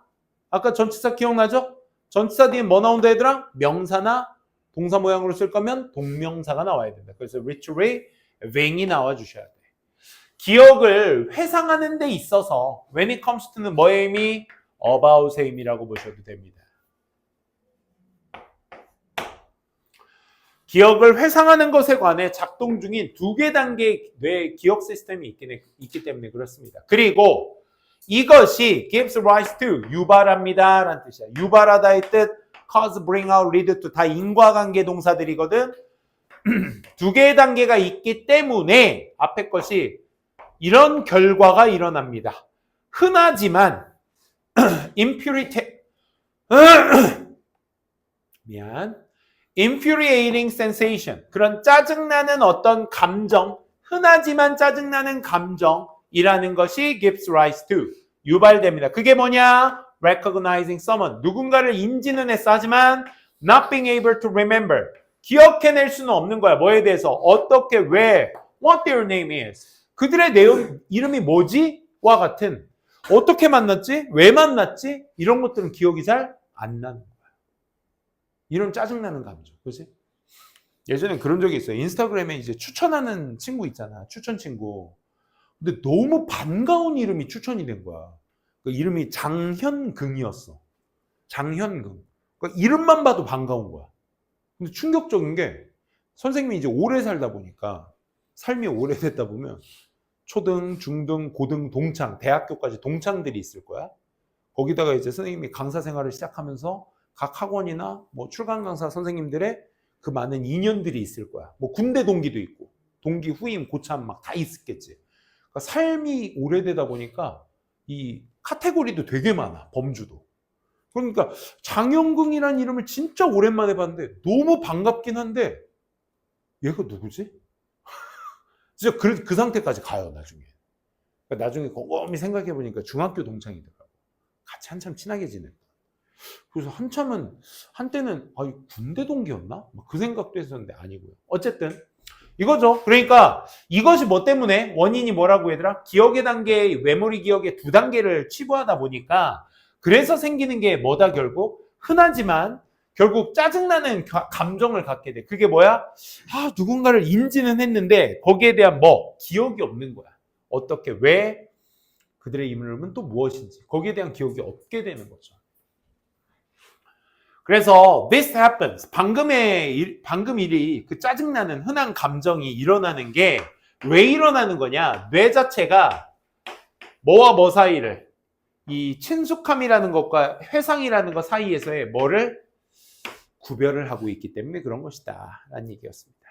아까 전치사 기억나죠? 전치사 뒤에 뭐 나온다 얘들아? 명사나 동사 모양으로 쓸 거면 동명사가 나와야 된다. 그래서 retrieve, wing이 나와 주셔야 돼. 기억을 회상하는 데 있어서 when it comes to는 뭐의 의미? about의 의미라고 보셔도 됩니다. 기억을 회상하는 것에 관해 작동 중인 두 개 단계의 뇌 기억 시스템이 있기 때문에 그렇습니다. 그리고 이것이 gives rise to 유발합니다 라는 뜻이야. 유발하다의 뜻 cause, bring out, lead to 다 인과관계 동사들이거든. 두 개의 단계가 있기 때문에 앞에 것이 이런 결과가 일어납니다. 흔하지만 infuriating sensation 그런 짜증나는 어떤 감정 흔하지만 짜증나는 감정이라는 것이 gives rise to 유발됩니다. 그게 뭐냐? recognizing someone 누군가를 인지는 했어 하지만 not being able to remember 기억해낼 수는 없는 거야. 뭐에 대해서 어떻게 왜 what their name is 그들의 이름이 뭐지? 와 같은 어떻게 만났지? 왜 만났지? 이런 것들은 기억이 잘 안 나는 거야. 이런 짜증나는 감정. 그렇지? 예전에 그런 적이 있어요. 인스타그램에 이제 추천하는 친구 있잖아. 추천 친구. 근데 너무 반가운 이름이 추천이 된 거야. 그 이름이 장현긍이었어. 장현긍. 그러니까 이름만 봐도 반가운 거야. 근데 충격적인 게 선생님이 이제 오래 살다 보니까 삶이 오래됐다 보면 초등, 중등, 고등, 동창, 대학교까지 동창들이 있을 거야. 거기다가 이제 선생님이 강사 생활을 시작하면서 각 학원이나 뭐 출강 강사 선생님들의 그 많은 인연들이 있을 거야. 뭐 군대 동기도 있고, 동기, 후임, 고참 막 다 있었겠지. 그러니까 삶이 오래되다 보니까 이 카테고리도 되게 많아, 범주도. 그러니까 장현긍이라는 이름을 진짜 오랜만에 봤는데 너무 반갑긴 한데 얘가 누구지? 진짜 그 상태까지 가요, 나중에. 그러니까 나중에 곰곰이 생각해 보니까 중학교 동창이더라고. 같이 한참 친하게 지냈다. 그래서 한때는 군대 동기였나? 그 생각도 했었는데 아니고요. 어쨌든 이거죠. 그러니까 이것이 뭐 때문에 원인이 뭐라고 얘들아? 기억의 단계, 메모리 기억의 2단계를 치부하다 보니까 그래서 생기는 게 뭐다 결국? 흔하지만 결국 짜증나는 감정을 갖게 돼. 그게 뭐야? 누군가를 인지는 했는데 거기에 대한 기억이 없는 거야. 어떻게, 왜, 그들의 이름은 또 무엇인지 거기에 대한 기억이 없게 되는 거죠. 그래서 this happens. 방금 일이 그 짜증나는 흔한 감정이 일어나는 게 왜 일어나는 거냐? 뇌 자체가 뭐와 뭐 사이를, 이 친숙함이라는 것과 회상이라는 것 사이에서의 뭐를 구별을 하고 있기 때문에 그런 것이다 라는 얘기였습니다.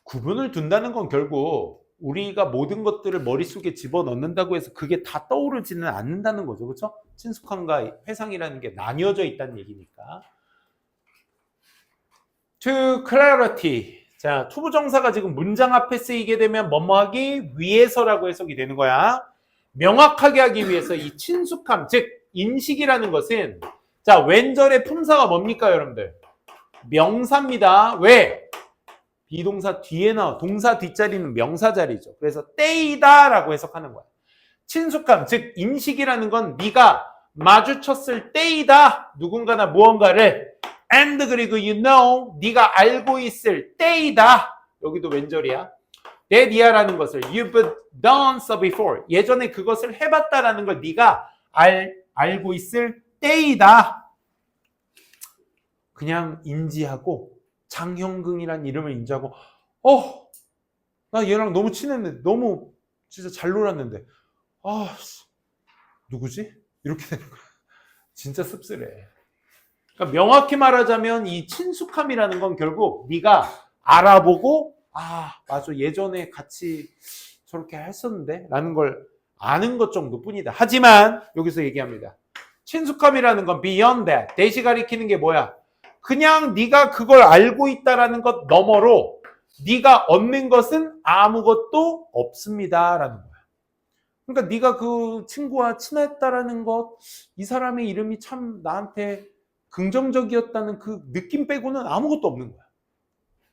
구분을 둔다는 건 결국 우리가 모든 것들을 머릿속에 집어넣는다고 해서 그게 다 떠오르지는 않는다는 거죠. 그렇죠? 친숙함과 회상이라는 게 나뉘어져 있다는 얘기니까. To clarity. 자, 투부정사가 지금 문장 앞에 쓰이게 되면 뭐뭐하기 위해서라고 해석이 되는 거야. 명확하게 하기 위해서 이 친숙함, 즉 인식이라는 것은, 자, 왼절의 품사가 뭡니까 여러분들? 명사입니다. 왜? 비동사 뒤에 나와. 동사 뒷자리는 명사 자리죠. 그래서 때이다 라고 해석하는 거야. 친숙함, 즉 인식이라는 건 네가 마주쳤을 때이다. 누군가나 무언가를 and 그리고 you know, 네가 알고 있을 때이다. 여기도 왼절이야. that이야라는 것을 you've done so before. 예전에 그것을 해봤다라는 걸 네가 알고 있을 때이다. 그냥 인지하고 장현긍이라는 이름을 인지하고 나 얘랑 너무 친했는데 너무 진짜 잘 놀았는데 누구지? 이렇게 되는 거야. 진짜 씁쓸해. 그러니까 명확히 말하자면 이 친숙함이라는 건 결국 네가 알아보고 맞아 예전에 같이 저렇게 했었는데 라는 걸 아는 것 정도뿐이다. 하지만 여기서 얘기합니다. 친숙함이라는 건 beyond that. 대시 가리키는 게 뭐야? 그냥 네가 그걸 알고 있다라는 것 너머로 네가 얻는 것은 아무것도 없습니다 라는 거야. 그러니까 네가 그 친구와 친했다라는 것, 이 사람의 이름이 참 나한테 긍정적이었다는 그 느낌 빼고는 아무것도 없는 거야.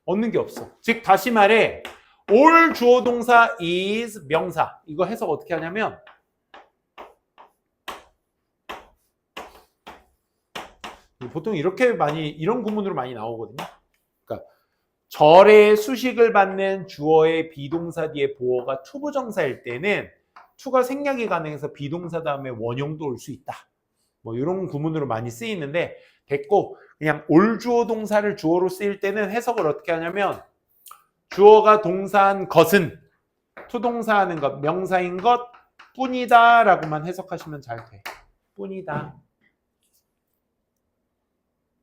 얻는 게 없어. 즉 다시 말해 all 주어 동사 is 명사. 이거 해석 어떻게 하냐면 보통 이렇게 이런 구문으로 많이 나오거든요. 그러니까 절의 수식을 받는 주어의 비동사 뒤에 보어가 투부정사일 때는 투가 생략이 가능해서 비동사 다음에 원형도 올 수 있다. 뭐 이런 구문으로 많이 쓰이는데 됐고, 그냥 올 주어 동사를 주어로 쓰일 때는 해석을 어떻게 하냐면 주어가 동사한 것은 투동사하는 것, 명사인 것 뿐이다 라고만 해석하시면 잘 돼. 뿐이다.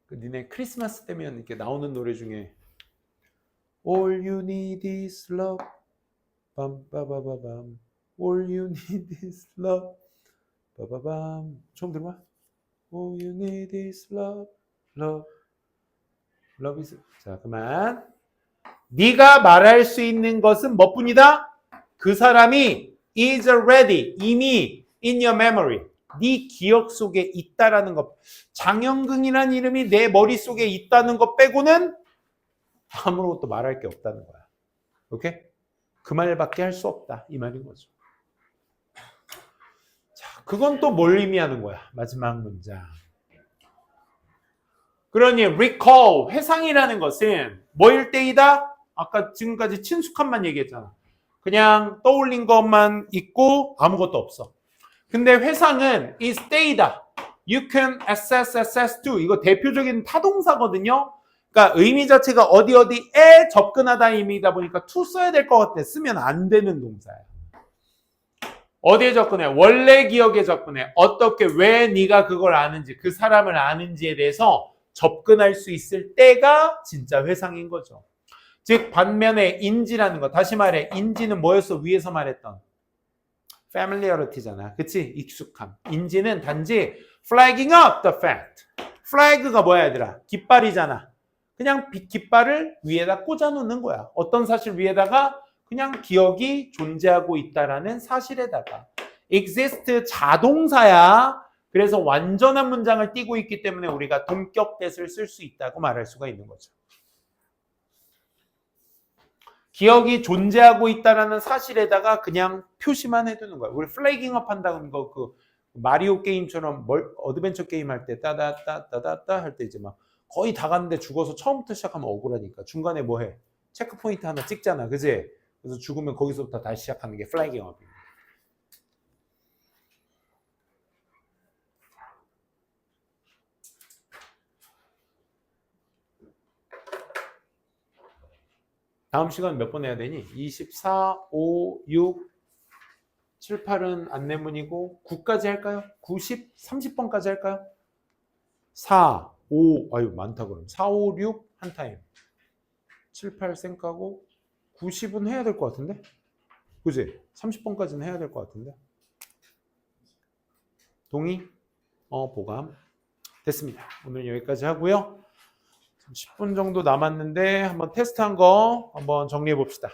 니네 크리스마스 때면 이렇게 나오는 노래 중에 All you need is love 빰빠바바밤 All you need is love 빠바밤 처음 들어봐? All you need is love love love is 자 그만 네가 말할 수 있는 것은 뭐뿐이다? 그 사람이 is already 이미 in your memory 네 기억 속에 있다라는 것. 장현긍이라는 이름이 내 머릿속에 있다는 것 빼고는 아무것도 말할 게 없다는 거야. 오케이? 그 말밖에 할 수 없다. 이 말인 거죠. 자, 그건 또 뭘 의미하는 거야? 마지막 문장. 그러니 recall, 회상이라는 것은 뭐일 때이다? 아까 지금까지 친숙함만 얘기했잖아. 그냥 떠올린 것만 있고 아무것도 없어. 근데 회상은 is data. You can access to. 이거 대표적인 타동사거든요. 그러니까 의미 자체가 어디에 접근하다 의미이다 보니까 to 써야 될 것 같아. 쓰면 안 되는 동사야. 어디에 접근해? 원래 기억에 접근해. 어떻게, 왜 네가 그걸 아는지, 그 사람을 아는지에 대해서 접근할 수 있을 때가 진짜 회상인 거죠. 즉 반면에 인지라는 거, 다시 말해 인지는 뭐였어? 위에서 말했던 familiarity잖아. 그치? 익숙함. 인지는 단지 flagging up the fact. flag가 뭐야 얘들아? 깃발이잖아. 그냥 깃발을 위에다 꽂아 놓는 거야. 어떤 사실 위에다가 그냥 기억이 존재하고 있다라는 사실에다가. exist 자동사야. 그래서 완전한 문장을 띄고 있기 때문에 우리가 동격 대를 쓸 수 있다고 말할 수가 있는 거죠. 기억이 존재하고 있다라는 사실에다가 그냥 표시만 해두는 거야. 우리 플래깅 업 한다는 거 그 마리오 게임처럼 어드벤처 게임 할 때 따다따다다다 할 때 이제 막 거의 다 갔는데 죽어서 처음부터 시작하면 억울하니까 중간에 뭐 해? 체크 포인트 하나 찍잖아. 그지? 그래서 죽으면 거기서부터 다시 시작하는 게 플래깅 업이야. 다음 시간 몇 번 해야 되니? 24, 5, 6, 7, 8은 안내문이고 9까지 할까요? 90, 30번까지 할까요? 4, 5, 아유 많다 그럼 4, 5, 6 한 타임 7, 8 쌩까고 90은 해야 될 것 같은데? 그지? 30번까지는 해야 될 것 같은데? 동의? 보감 됐습니다. 오늘 여기까지 하고요. 10분 정도 남았는데 한번 테스트한 거 한번 정리해 봅시다.